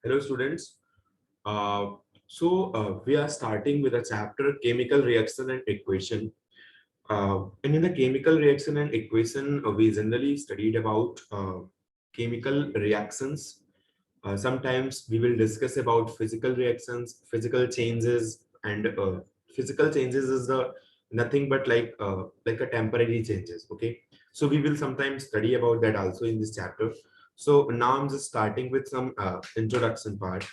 Hello students. We are starting with a chapter chemical reaction and equation. And in the chemical reaction and equation, we generally studied about chemical reactions. Sometimes we will discuss about physical reactions, physical changes, and physical changes is the nothing but like a temporary changes. Okay, so we will sometimes study about that also in this chapter. So now I'm just starting with some introduction part.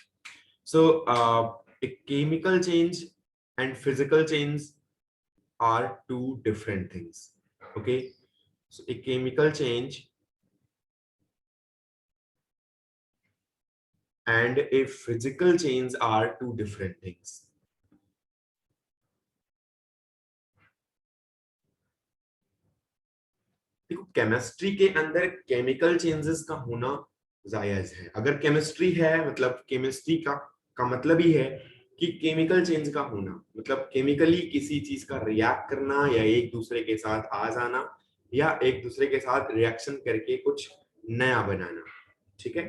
So a chemical change and physical change are two different things. Okay, so a chemical change and a physical change are two different things. देखो chemistry के अंदर chemical changes का होना जायज है. अगर chemistry है मतलब केमिस्ट्री का मतलब ही है कि केमिकल चेंज का होना मतलब केमिकली किसी चीज का रिएक्ट करना या एक दूसरे के साथ आ जाना या एक दूसरे के साथ रिएक्शन करके कुछ नया बनाना. ठीक है,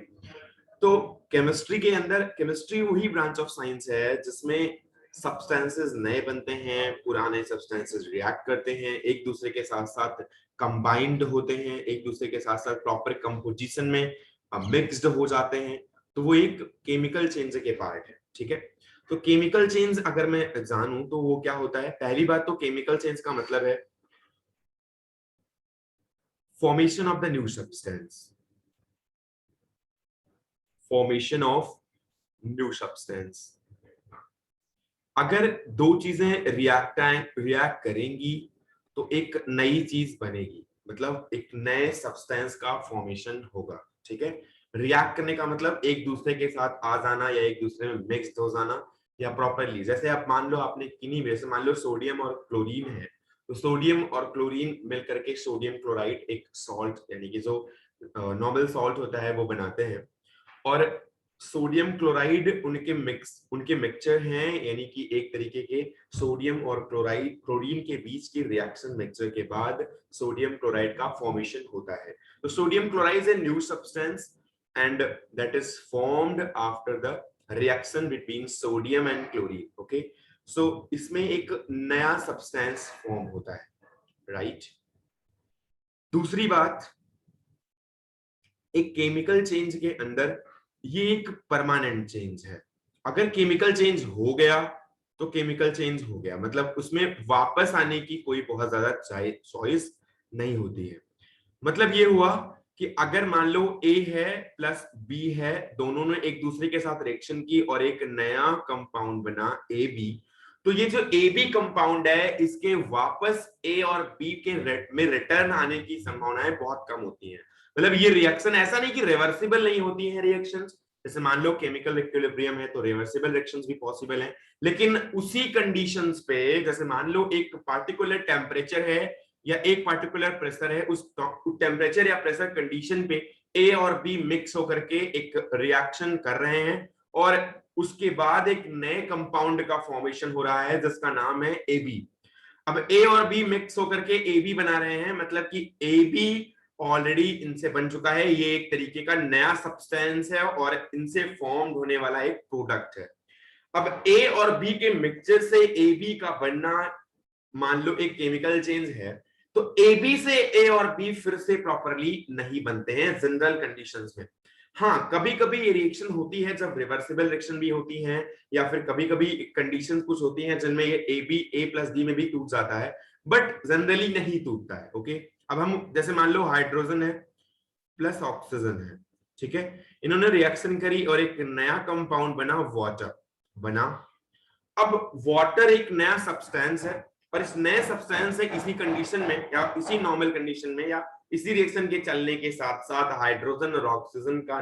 तो केमिस्ट्री के अंदर केमिस्ट्री वही ब्रांच ऑफ साइंस है जिसमें सब्सटेंसेस नए बनते हैं, पुराने सब्सटेंसेस रिएक्ट करते हैं, एक दूसरे के साथ साथ कंबाइंड होते हैं, एक दूसरे के साथ साथ प्रॉपर कंपोजिशन में मिक्स्ड हो जाते हैं. तो वो एक केमिकल चेंज के पार्ट है. ठीक है, तो केमिकल चेंज अगर मैं जानूं तो वो क्या होता है. पहली बात तो केमिकल चेंज का मतलब है formation of the new substance. Formation of new substance. अगर दो चीजें रिएक्ट करेंगी तो एक नई चीज बनेगी, मतलब एक नए सब्सटेंस का फॉर्मेशन होगा. ठीक है, रिएक्ट करने का मतलब एक दूसरे के साथ आ जाना या एक दूसरे में मिक्स हो जाना या प्रॉपरली. जैसे आप मान लो आपने किन्हीं में से मान लो सोडियम और क्लोरीन है, तो सोडियम और क्लोरीन मिलकर के सोडियम क्लोराइड एक सॉल्ट यानी कि जो नॉर्मल सॉल्ट होता है वो बनाते हैं. और सोडियम क्लोराइड उनके मिक्सचर हैं, यानी कि एक तरीके के सोडियम और क्लोरीन के बीच की रिएक्शन मिक्सचर के बाद सोडियम क्लोराइड का फॉर्मेशन होता है. तो sodium chloride is a new substance and that is formed after the reaction between sodium and chlorine. Okay, so इसमें एक नया सब्सटेंस फॉर्म होता है. राइट. दूसरी बात, एक केमिकल चेंज के अंदर ये एक परमानेंट चेंज है. अगर केमिकल चेंज हो गया तो केमिकल चेंज हो गया, मतलब उसमें वापस आने की कोई बहुत ज्यादा चॉइस नहीं होती है. मतलब ये हुआ कि अगर मान लो ए है प्लस बी है, दोनों ने एक दूसरे के साथ रिएक्शन की और एक नया कंपाउंड बना ए बी, तो ये जो ए बी कंपाउंड है इसके वापस ए और बी के में रिटर्न आने की संभावनाएं बहुत कम होती हैं. मतलब ये रिएक्शन ऐसा नहीं कि रिवर्सिबल नहीं होती है रिएक्शंस. जैसे मान लो केमिकल इक्विलिब्रियम है तो रिवर्सिबल रिएक्शंस भी पॉसिबल हैं, लेकिन उसी कंडीशंस पे, जैसे मान लो एक पार्टिकुलर टेम्परेचर है या एक पार्टिकुलर प्रेशर है, उस टेम्परेचर या प्रेशर कंडीशन पे ए और बी मिक्स होकर के एक रिएक्शन कर रहे हैं और उसके बाद एक नए कंपाउंड का फॉर्मेशन हो रहा है जिसका नाम है ए बी. अब ए और बी मिक्स होकर के ए बी बना रहे हैं, मतलब कि ए बी ऑलरेडी इनसे बन चुका है. ये एक तरीके का नया सब्सटेंस है और इनसे फॉर्म होने वाला एक प्रोडक्ट है. अब ए और बी के मिक्सचर से ए बी का बनना मान लो एक केमिकल चेंज है, तो ए बी से ए और बी फिर से प्रॉपरली नहीं बनते हैं जनरल कंडीशंस में. हाँ, कभी कभी ये रिएक्शन होती है जब रिवर्सिबल रिएक्शन भी होती है, या फिर कभी कभी कंडीशंस कुछ होती हैं जिनमें ये A B A plus B में भी टूट जाता है, बट जनरली नहीं टूटता है. ओके, अब हम जैसे मान लो हाइड्रोजन है प्लस ऑक्सीजन है. ठीक है, इन्होंने रिएक्शन करी और एक नया कंपाउंड बना, वाटर बना. अब वाटर एक नया सब्सटेंस है और इस नए सब्सटेंस से इसी कंडीशन में या इसी नॉर्मल कंडीशन में या इसी रिएक्शन के चलने के साथ साथ हाइड्रोजन और ऑक्सीजन का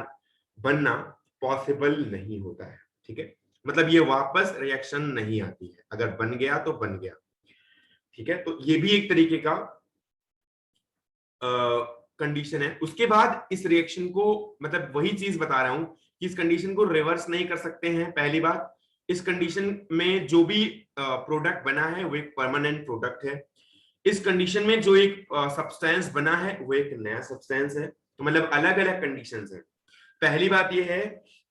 बनना पॉसिबल नहीं होता है. ठीक है, मतलब ये वापस रिएक्शन नहीं आती है, अगर बन गया तो बन गया. ठीक है, तो ये भी एक तरीके का कंडीशन है. उसके बाद इस रिएक्शन को, मतलब वही चीज बता रहा हूं कि इस कंडीशन को रिवर्स नहीं कर सकते हैं. पहली बात, इस कंडीशन में जो भी प्रोडक्ट बना है वो एक परमानेंट प्रोडक्ट है. इस कंडीशन में जो एक सब्सटेंस बना है वो एक नया सब्सटेंस है. तो मतलब अलग अलग कंडीशंस है. पहली बात ये है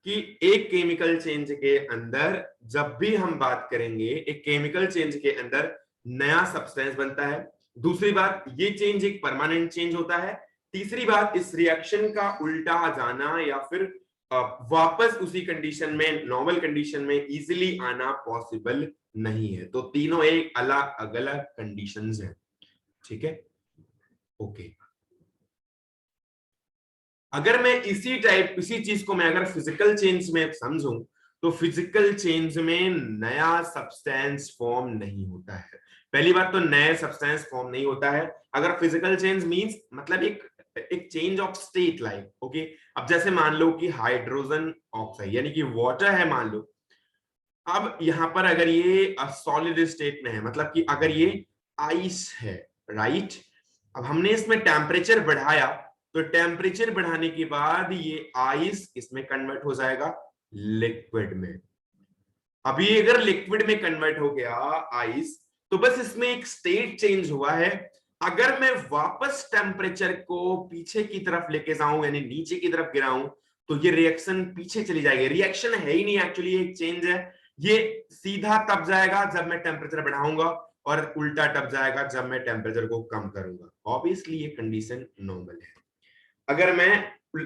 कि एक केमिकल चेंज के अंदर जब भी हम बात करेंगे, एक केमिकल चेंज के अंदर नया सब्सटेंस बनता है। दूसरी बात, ये चेंज एक परमानेंट चेंज होता है। तीसरी बात, इस रिएक्शन का उल्टा जाना या फिर वापस उसी कंडीशन में, नॉर्मल कंडीशन में इजीली आना पॉसिबल नहीं है। तो तीनों एक अलग अलग कंडीशंस हैं, ठीक है। ओके, अगर मैं इसी चीज को मैं अगर फिजिकल चेंज में समझूं, तो फिजिकल चेंज में नया सब्सटेंस फॉर्म नहीं होता है। पहली बात तो नया सब्सटेंस फॉर्म नहीं होता है। अगर फिजिकल चेंज मींस मतलब एक change of state like, okay. अब जैसे मान लो कि हाइड्रोजन ऑक्साइड यानी कि वाटर है, मान लो। अब यहां पर अगर ये सॉलिड स्टेट में है, मतलब कि अगर ये आइस है, राइट। अब हमने इसमें टेम्परेचर बढ़ाया, तो टेम्परेचर बढ़ाने के बाद ये आइस इसमें कन्वर्ट हो जाएगा लिक्विड में। अभी अगर लिक्विड में कन्वर्ट हो गया आइस, तो बस इसमें एक स्टेट चेंज हुआ है। अगर मैं वापस टेम्परेचर को पीछे की तरफ लेके जाऊं, यानी नीचे की तरफ गिराऊं, तो ये रिएक्शन पीछे चली जाएगी। रिएक्शन है ही नहीं, एक्चुअली एक चेंज है। ये सीधा तब जाएगा जब मैं टेम्परेचर बढ़ाऊंगा, और उल्टा तब जाएगा जब मैं टेम्परेचर को कम करूंगा। ऑब्वियसली ये कंडीशन नॉर्मल है। अगर मैं,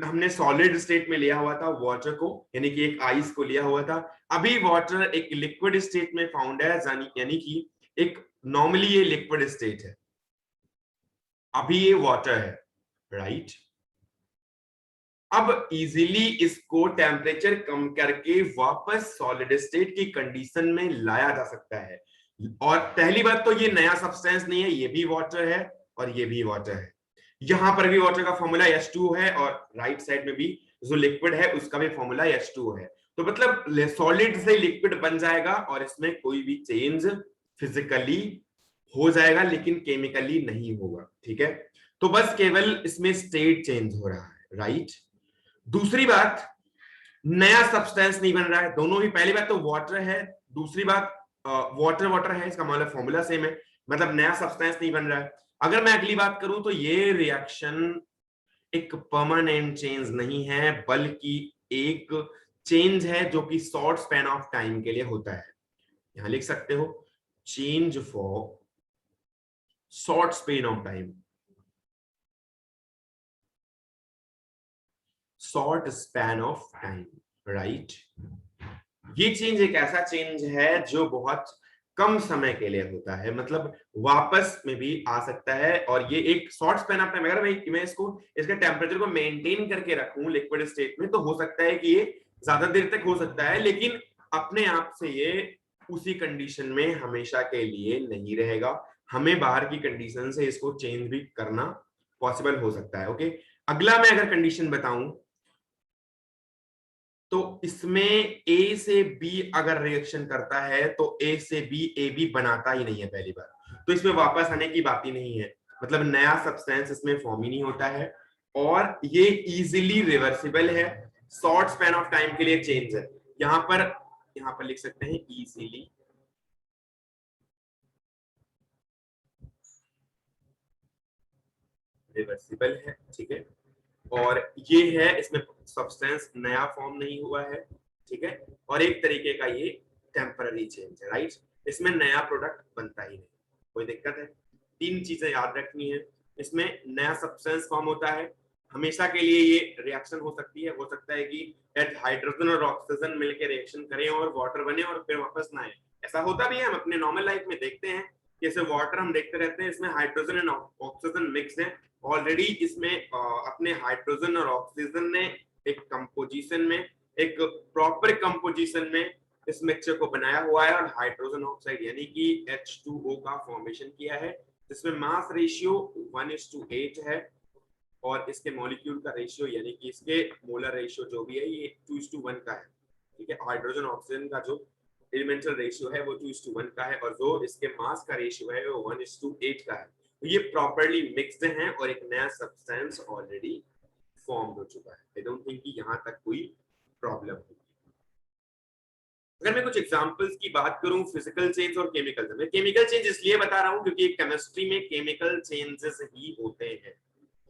हमने सॉलिड स्टेट में लिया हुआ था वाटर को, यानी कि एक आइस को लिया हुआ था। अभी वाटर एक लिक्विड स्टेट में फाउंड है, यानी कि एक नॉर्मली ये लिक्विड स्टेट है, अभी ये वाटर है, राइट। अब इजीली इसको टेम्परेचर कम करके वापस सॉलिड स्टेट की कंडीशन में लाया जा सकता है। और पहली बात तो ये नया सब्सटेंस नहीं है, ये भी वाटर है और ये भी वाटर है। यहां पर भी वाटर का फॉर्मूला H2 है, और राइट साइड में भी जो लिक्विड है उसका भी फॉर्मूला H2 है। तो मतलब सॉलिड से लिक्विड बन जाएगा, और इसमें कोई भी चेंज फिजिकली हो जाएगा लेकिन केमिकली नहीं होगा, ठीक है। तो बस केवल इसमें स्टेट चेंज हो रहा है, राइट। दूसरी बात, नया सब्सटेंस नहीं बन रहा है। दोनों ही, पहली बात तो वाटर है, दूसरी बात वाटर वाटर है, इसका मतलब फॉर्मूला सेम है, मतलब नया सब्सटेंस नहीं बन रहा है। अगर मैं अगली बात करूं, तो ये रिएक्शन एक परमानेंट चेंज नहीं है, बल्कि एक चेंज है जो कि शॉर्ट स्पैन ऑफ टाइम के लिए होता है। यहां लिख सकते हो, change for short span of time, short span of time, right. ये चेंज एक ऐसा चेंज है जो बहुत कम समय के लिए होता है, मतलब वापस में भी आ सकता है। और ये एक शॉर्ट स्पैन ऑफ टाइम, अगर मैं इसको, इसके टेम्परेचर को मेंटेन करके रखूं लिक्विड स्टेट में, तो हो सकता है कि ये ज्यादा देर तक हो सकता है, लेकिन अपने आप से ये उसी कंडीशन में हमेशा के लिए नहीं रहेगा। हमें बाहर की कंडीशन से इसको चेंज भी करना पॉसिबल हो सकता है, ओके। अगला मैं अगर कंडीशन बताऊं, तो इसमें ए से बी अगर रिएक्शन करता है, तो ए से बी ए बी बनाता ही नहीं है पहली बार, तो इसमें वापस आने की बात ही नहीं है, मतलब नया सब्सटेंस इसमें फॉर्म ही नहीं होता है। और ये इजीली रिवर्सिबल है, शॉर्ट स्पैन ऑफ टाइम के लिए चेंज है। यहां पर लिख सकते हैं इजीली रिवर्सिबल है, ठीक है। और ये है, इसमें सब्सटेंस नया फॉर्म नहीं हुआ है, ठीक है। और एक तरीके का ये टेम्पररी चेंज है, राइट। इसमें नया प्रोडक्ट बनता ही नहीं, कोई दिक्कत है। तीन चीजें याद रखनी है, इसमें नया सब्सटेंस फॉर्म होता है, हमेशा के लिए ये रिएक्शन हो सकती है, हो सकता है कि हाइड्रोजन और ऑक्सीजन मिलकर रिएक्शन करें और वाटर बने और फिर वापस ना आए। ऐसा होता भी है, हम अपने नॉर्मल लाइफ में देखते हैं, जैसे वाटर हम देखते रहते हैं, इसमें हाइड्रोजन एंड ऑक्सीजन मिक्स है ऑलरेडी। इसमें अपने हाइड्रोजन और ऑक्सीजन ने एक कंपोजिशन में, एक प्रॉपर कंपोजिशन में इस मिक्सचर को बनाया हुआ है, और हाइड्रोजन ऑक्साइड यानी कि H2O का फॉर्मेशन किया है, जिसमें मास रेशियो 1:8 है, और इसके मॉलिक्यूल का रेशियो यानी कि इसके मोलर रेशियो जो भी है ये 2:1 का है, ठीक है। हाइड्रोजन ऑक्सीजन का जो एलिमेंटल रेशियो है वो 2:1 का है, और जो इसके मास का रेशियो है वो 1:8 का है। तो ये प्रॉपर्ली मिक्स्ड हैं, और एक नया सब्सटेंस ऑलरेडी फॉर्म हो चुका है। आई डोंट थिंक कि यहां तक कोई प्रॉब्लम होगी। अगर मैं कुछ एग्जांपल्स की बात करूं, फिजिकल चेंज और केमिकल चेंज, मैं केमिकल चेंज इसलिए बता रहा हूं क्योंकि केमिस्ट्री में केमिकल चेंजेस ही होते हैं,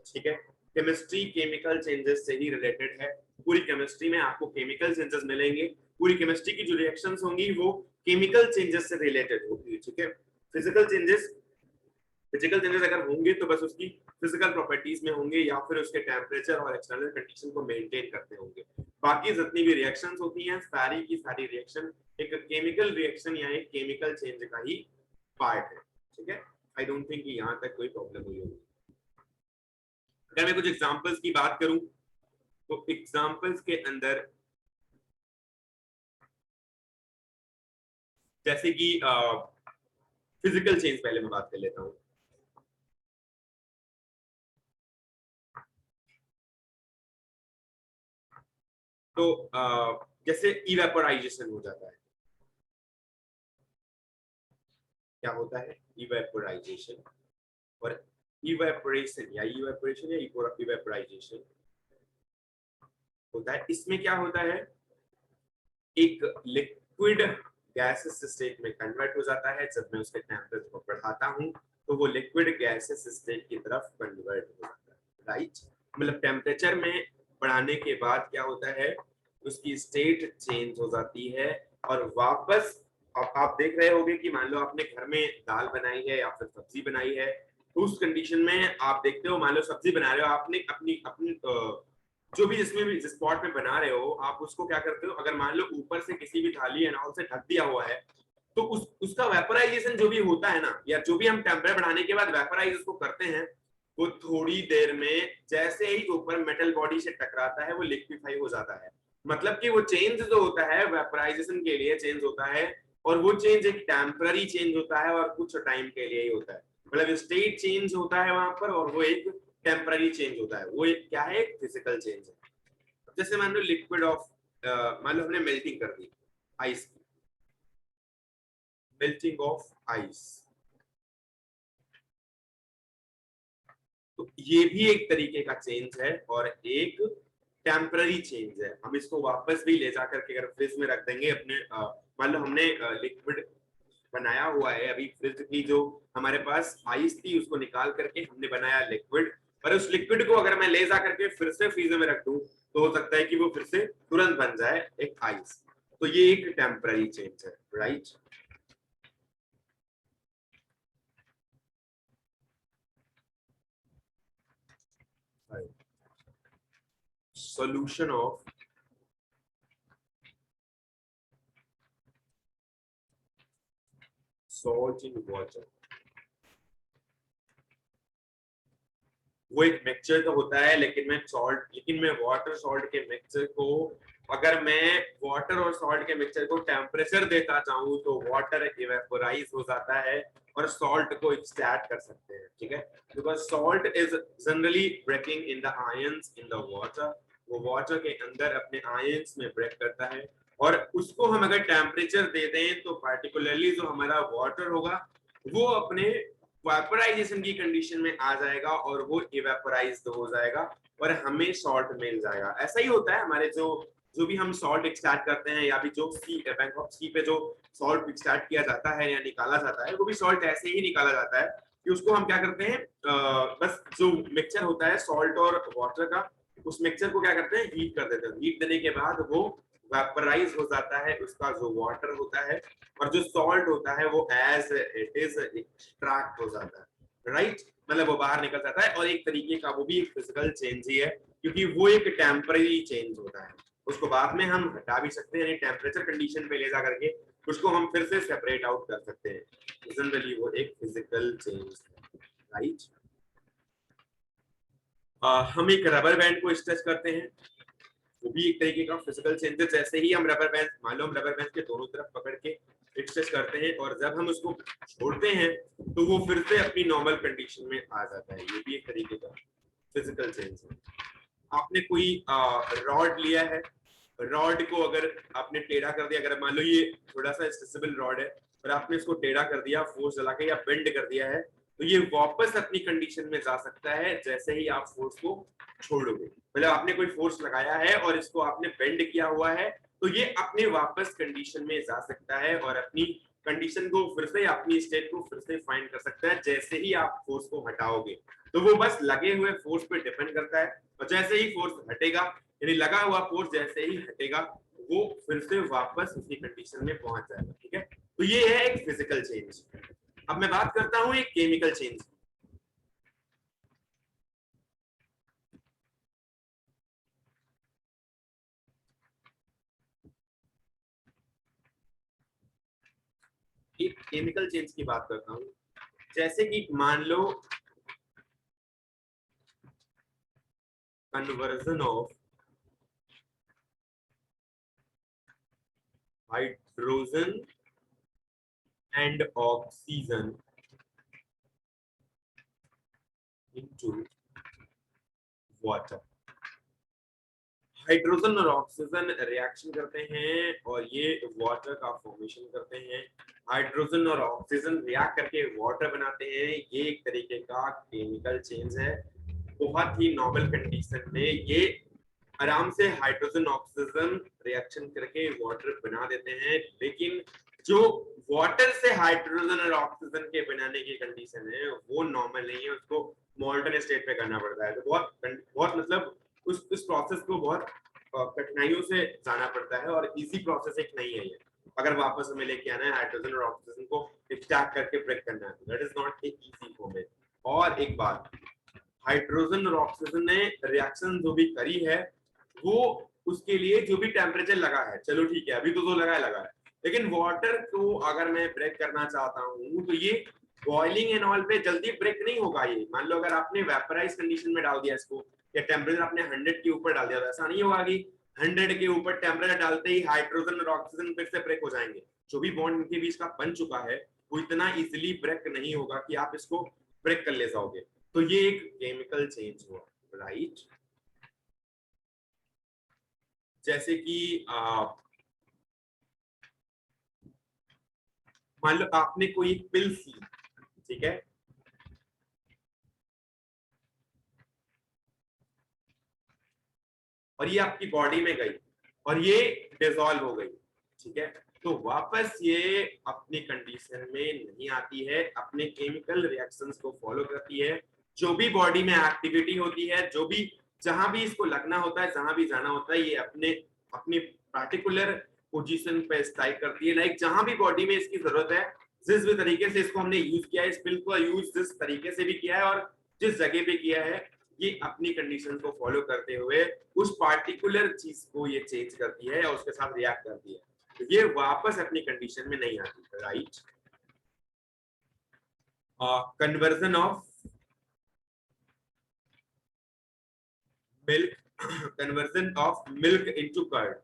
ठीक है। केमिस्ट्री केमिकल चेंजेस से ही रिलेटेड है। पूरी केमिस्ट्री में आपको केमिकल चेंजेस मिलेंगे, पूरी केमिस्ट्री की जो रिएक्शंस होंगी वो केमिकल चेंजेस से रिलेटेड होगी, ठीक है। फिजिकल चेंजेस अगर होंगे तो बस उसकी फिजिकल प्रॉपर्टीज में होंगे या फिर उसके टेम्परेचर और एक्सटर्नल कंडीशन को मेंटेन करते होंगे। बाकी जितनी भी रिएक्शंस होती हैं सारी की सारी रिएक्शन एक केमिकल रिएक्शन या एक केमिकल चेंज का ही पार्ट है, ठीक है। आई डोंट थिंक कि यहाँ तक कोई प्रॉब्लम हुई होगी। अगर मैं कुछ एग्जांपल्स की बात करूं तो एग्जांपल्स के अंदर जैसे कि फिजिकल चेंज पहले मैं बात कर लेता हूं। तो जैसे इवेपोराइजेशन हो जाता है, क्या होता है इवेपोराइजेशन और इवेपोरेशन या इवेपोराइजेशन होता है। इसमें क्या होता है, एक लिक्विड गैसेस स्टेट में कन्वर्ट हो जाता है। जब मैं उसके टेम्परेचर को बढ़ाता हूं तो वो लिक्विड गैसेस स्टेट की तरफ कन्वर्ट हो जाता है, राइट। मतलब टेम्परेचर में बढ़ाने के बाद क्या होता है, उसकी स्टेट चेंज हो जाती है और वापस आप देख रहे होंगे कि मान लो आपने घर में दाल बनाई है या फिर सब्जी बनाई है, तो उस कंडीशन में आप देखते हो, मान लो सब्जी बना रहे हो आपने, अपनी अपनी जो भी जिसमें भी जिस पॉट में बना रहे हो आप उसको क्या करते हो, अगर मान लो ऊपर से किसी भी थाली एनॉल से ढक दिया हुआ है तो उसका वेपोराइजेशन जो भी होता है ना, या जो भी हम टेम्परेचर बढ़ाने के बाद वेपोराइज उसको करते हैं, वो थोड़ी देर में जैसे ही ऊपर मेटल बॉडी से टकराता है वो लिक्विफाई हो जाता है। मतलब कि वो चेंज जो होता है वेपोराइजेशन के लिए चेंज होता है, और वो चेंज एक टेम्पररी चेंज होता है और कुछ टाइम के लिए ही होता है। मतलब स्टेट चेंज होता है वहां पर और वो एक टेम्पररी चेंज होता है। वो एक क्या है, एक फिजिकल चेंज है। जैसे मान लो लिक्विड ऑफ मान लो हमने मेल्टिंग कर दी आइस की, मेल्टिंग ऑफ आइस, तो ये भी एक तरीके का चेंज है और एक टेम्पररी चेंज है। हम इसको वापस भी ले जाकर के अगर फ्रिज में रख देंगे अपने, मान लो हमने लिक्विड बनाया हुआ है, अभी फ्रिज की जो हमारे पास आइस थी उसको निकाल करके हमने बनाया लिक्विड, और उस लिक्विड को अगर मैं ले जा करके फिर से फ्रीजर में रख दूं तो हो सकता है कि वो फिर से तुरंत बन जाए एक आइस। तो ये एक टेम्पररी चेंज है, right. Solution of salt in water, वो एक मिक्सचर तो होता है, लेकिन मैं वाटर सॉल्ट के मिक्सचर को, अगर मैं वाटर और सॉल्ट के मिक्सचर को टेम्परेचर देता चाहूँ तो वाटर इवेपोराइज हो जाता है और सॉल्ट को एक्सट्रैक्ट कर सकते हैं, ठीक है। Because salt is generally breaking in the ions in the water, वो वाटर के अंदर अपने आयंस में ब्रेक करता है, और उसको हम अगर टेम्परेचर दे दें तो पार्टिकुलरली जो हमारा वाटर होगा वो अपने वेपोराइजेशन की कंडीशन में आ जाएगा और वो इवेपोराइज्ड हो जाएगा और हमें सॉल्ट मिल जाएगा। ऐसा ही होता है हमारे जो भी हम सॉल्ट एक्सट्रैक्ट करते हैं, या भी जो सी बैंकॉक सी पे जो सॉल्ट एक्सट्रैक्ट किया जाता है या निकाला जाता है, वो भी सॉल्ट ऐसे ही निकाला जाता है कि उसको हम क्या करते हैं, बस जो मिक्सचर होता है सॉल्ट और वाटर का, उस मिक्सचर को क्या करते हैं, हीट कर देते हैं। हीट देने के बाद वो वेपोराइज हो जाता है, उसका जो वाटर होता है और जो सॉल्ट होता है वो एज इट इज एक्सट्रैक्ट हो जाता है, राइट। मतलब वो बाहर निकल जाता है, और एक तरीके का वो भी एक फिजिकल चेंज ही है, क्योंकि वो एक टेम्पररी चेंज होता है। उसको बाद में हम हटा भी सकते हैं, यानी टेम्परेचर कंडीशन पे ले जा करके उसको हम फिर से सेपरेट आउट कर सकते हैं। जनरली वो एक फिजिकल चेंज है, राइट। हम एक रबर बैंड को स्ट्रेच करते हैं, वो भी एक तरीके का फिजिकल चेंज है। जैसे ही हम रबर बैंड, मान लो हम रबर बैंड के दोनों तरफ पकड़ के स्ट्रेच करते हैं और जब हम उसको छोड़ते हैं तो वो फिर से अपनी नॉर्मल कंडीशन में आ जाता है। ये भी एक तरीके का फिजिकल चेंज है। आपने कोई रॉड लिया है, रॉड को अगर आपने टेढ़ा कर दिया, अगर मान लो ये थोड़ा सा स्ट्रेचेबल रॉड है और आपने इसको टेढ़ा कर दिया, फोर्स चला के या बेंड कर दिया है, तो ये वापस अपनी कंडीशन में जा सकता है जैसे ही आप फोर्स को छोड़ोगे। मतलब आपने कोई फोर्स लगाया है और इसको आपने बेंड किया हुआ है, तो ये अपने वापस कंडीशन में जा सकता है और अपनी कंडीशन को फिर से, अपनी स्टेट को फिर से फाइंड कर सकता है जैसे ही आप फोर्स को हटाओगे। तो वो बस लगे हुए फोर्स पे डिपेंड करता है, और जैसे ही फोर्स हटेगा, यानी लगा हुआ फोर्स जैसे ही हटेगा, वो फिर से वापस उसी कंडीशन में पहुंच जाएगा। ठीक है, तो ये है एक फिजिकल चेंज। अब मैं बात करता हूं एक केमिकल चेंज। एक केमिकल चेंज की बात करता हूं, जैसे कि मान लो conversion of hydrogen and oxygen into water. Hydrogen और ऑक्सीजन रिएक्शन करते हैं और ये वाटर का फॉर्मेशन करते हैं। हाइड्रोजन और ऑक्सीजन रिएक्ट करके वाटर बनाते हैं। ये एक तरीके का केमिकल चेंज है। बहुत ही नॉर्मल कंडीशन में ये आराम से हाइड्रोजन ऑक्सीजन रिएक्शन करके वाटर बना देते हैं, लेकिन जो वाटर से हाइड्रोजन और ऑक्सीजन के बनाने की कंडीशन है वो नॉर्मल नहीं है, उसको मोल्टन स्टेट पे करना पड़ता है। तो बहुत बहुत मतलब उस प्रोसेस को बहुत कठिनाइयों से जाना पड़ता है, और इजी प्रोसेस एक नहीं है ये। अगर वापस हमें लेके आना है हाइड्रोजन और ऑक्सीजन को एक्सट्रैक्ट करके ब्रेक करना है, that is not a easy format. और एक बात, हाइड्रोजन और ऑक्सीजन ने रिएक्शन जो भी करी है वो उसके लिए जो भी टेम्परेचर लगा है, चलो ठीक है अभी तो जो लगा है, लेकिन वाटर को अगर मैं ब्रेक करना चाहता हूँ तो ये बॉइलिंग एंड ऑल पे जल्दी ब्रेक नहीं होगा। ये मान लो अगर आपने वेपराइज कंडीशन में डाल दिया इसको, या टेम्परेचर आपने 100 के ऊपर डाल दिया, तो ऐसा नहीं होगा कि 100 के ऊपर टेम्परेचर डालते ही हाइड्रोजन और ऑक्सीजन फिर से ब्रेक हो जाएंगे। जो भी बॉन्ड इनके बीच का बन चुका है वो इतना इजिली ब्रेक नहीं होगा कि आप इसको ब्रेक कर ले जाओगे। तो ये एक केमिकल चेंज हुआ, राइट। जैसे कि मान लो आपने कोई पिल्स ली, ठीक है, और ये आपकी बॉडी में गई और ये डिसॉल्व हो गई, ठीक है, तो वापस ये अपनी कंडीशन में नहीं आती है, अपने केमिकल रिएक्शंस को फॉलो करती है। जो भी बॉडी में एक्टिविटी होती है, जो भी जहां भी इसको लगना होता है, जहां भी जाना होता है, ये अपने अपनी पार्टिकुलर पोजीशन पे स्ट्राइक करती है। लाइक जहां भी बॉडी में इसकी जरूरत है, जिस भी तरीके से इसको हमने यूज किया है, इस पिल को यूज जिस तरीके से भी किया है और जिस जगह पे किया है, ये अपनी कंडीशन को फॉलो करते हुए उस पार्टिकुलर चीज को ये चेंज करती है और उसके साथ रिएक्ट करती है, तो ये वापस अपनी कंडीशन में नहीं आती, right. Conversion of milk, conversion of milk into curd.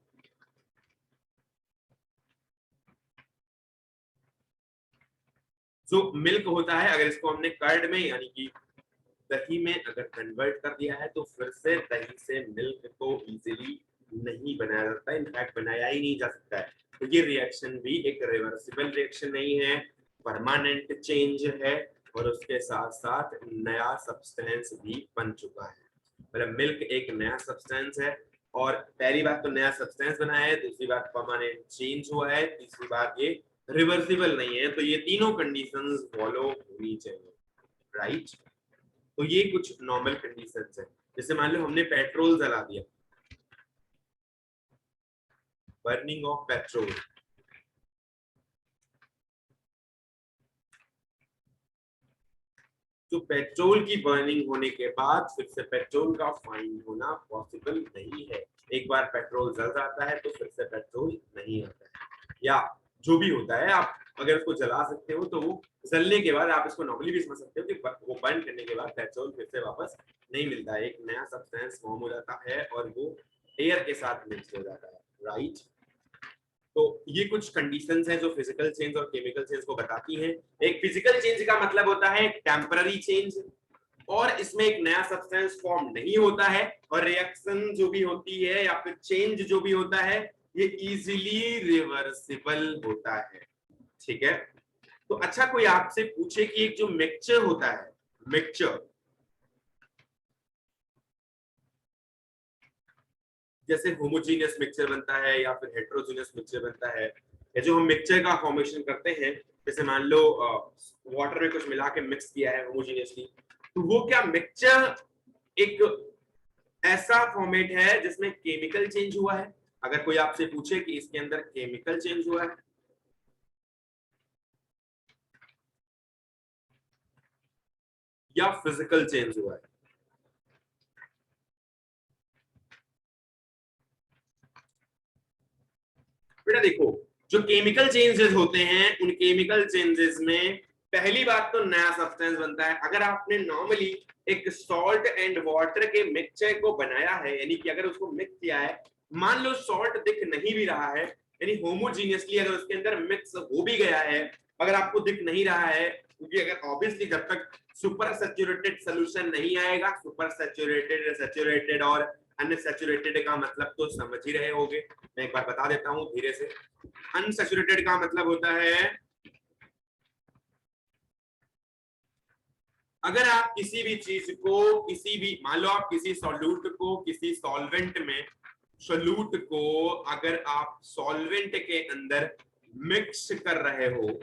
जो मिल्क होता है, अगर इसको हमने कर्ड में यानी कि दही में अगर कन्वर्ट कर दिया है, तो फिर से दही से मिल्क को इजीली नहीं बनाया जाता है, इनफैक्ट बनाया ही नहीं जा सकता है। तो ये रिएक्शन भी एक रिवर्सिबल रिएक्शन नहीं है, परमानेंट चेंज है, और उसके साथ साथ नया सब्सटेंस भी बन चुका है। मतलब मिल्क एक नया सब्सटेंस है, और पहली बात तो नया सब्सटेंस बना है, दूसरी बात परमानेंट चेंज हुआ है, तीसरी बात ये रिवर्सिबल नहीं है। तो ये तीनों कंडीशंस फॉलो होनी चाहिए, राइट। तो ये कुछ नॉर्मल कंडीशंस है। जैसे मान लो हमने पेट्रोल जला दिया, बर्निंग ऑफ पेट्रोल, तो पेट्रोल की बर्निंग होने के बाद फिर से पेट्रोल का फाइंड होना पॉसिबल नहीं है। एक बार पेट्रोल जल जाता है तो फिर से पेट्रोल नहीं आता है, या जो भी होता है, आप अगर उसको जला सकते हो तो वो जलने के बाद आप इसको नॉर्मली भी समझ सकते हो कि वो बर्न करने के बाद पेट्रोल फिर से वापस नहीं मिलता है, एक नया सब्सटेंस फॉर्म हो जाता है और वो एयर के साथ मिक्स हो जाता है, राइट। तो ये कुछ कंडीशंस हैं जो फिजिकल चेंज और केमिकल चेंज को बताती हैं। एक फिजिकल चेंज का मतलब होता है टेम्पररी चेंज, और इसमें एक नया सब्सटेंस फॉर्म नहीं होता है, और रिएक्शन जो भी होती है या फिर चेंज जो भी होता है ये इजीली रिवर्सिबल होता है, ठीक है। तो अच्छा, कोई आपसे पूछे कि एक जो मिक्सचर होता है, मिक्सचर जैसे होमोजीनियस मिक्सचर बनता है या फिर हेट्रोजीनियस मिक्सचर बनता है, या जो हम मिक्सचर का फॉर्मेशन करते हैं, जैसे मान लो वाटर में कुछ मिला के मिक्स किया है होमोजेनियसली, तो वो क्या मिक्सचर एक ऐसा फॉर्मेट है जिसमें केमिकल चेंज हुआ है? अगर कोई आपसे पूछे कि इसके अंदर केमिकल चेंज हुआ है या फिजिकल चेंज हुआ है, बेटा देखो, जो केमिकल चेंजेस होते हैं उन केमिकल चेंजेस में पहली बात तो नया सब्सटेंस बनता है। अगर आपने नॉर्मली एक सॉल्ट एंड वाटर के मिक्सचर को बनाया है, यानी कि अगर उसको मिक्स किया है, मान लो सॉल्ट दिख नहीं भी रहा है, यानी होमोजीनियसली अगर उसके अंदर मिक्स हो भी गया है, अगर आपको दिख नहीं रहा है, क्योंकि अगर ऑब्वियसली जब तक सुपर सैचुरेटेड सोल्यूशन नहीं आएगा, सुपर सैचुरेटेड, सैचुरेटेड और अनसैचुरेटेड का मतलब तो समझ ही रहे होंगे, मैं एक बार बता देता हूं धीरे से। अनसैचुरेटेड का मतलब होता है अगर आप किसी भी चीज को, किसी भी, मान लो आप किसी सॉल्यूट को किसी सॉल्वेंट में, सोल्यूट को अगर आप सॉल्वेंट के अंदर मिक्स कर रहे हो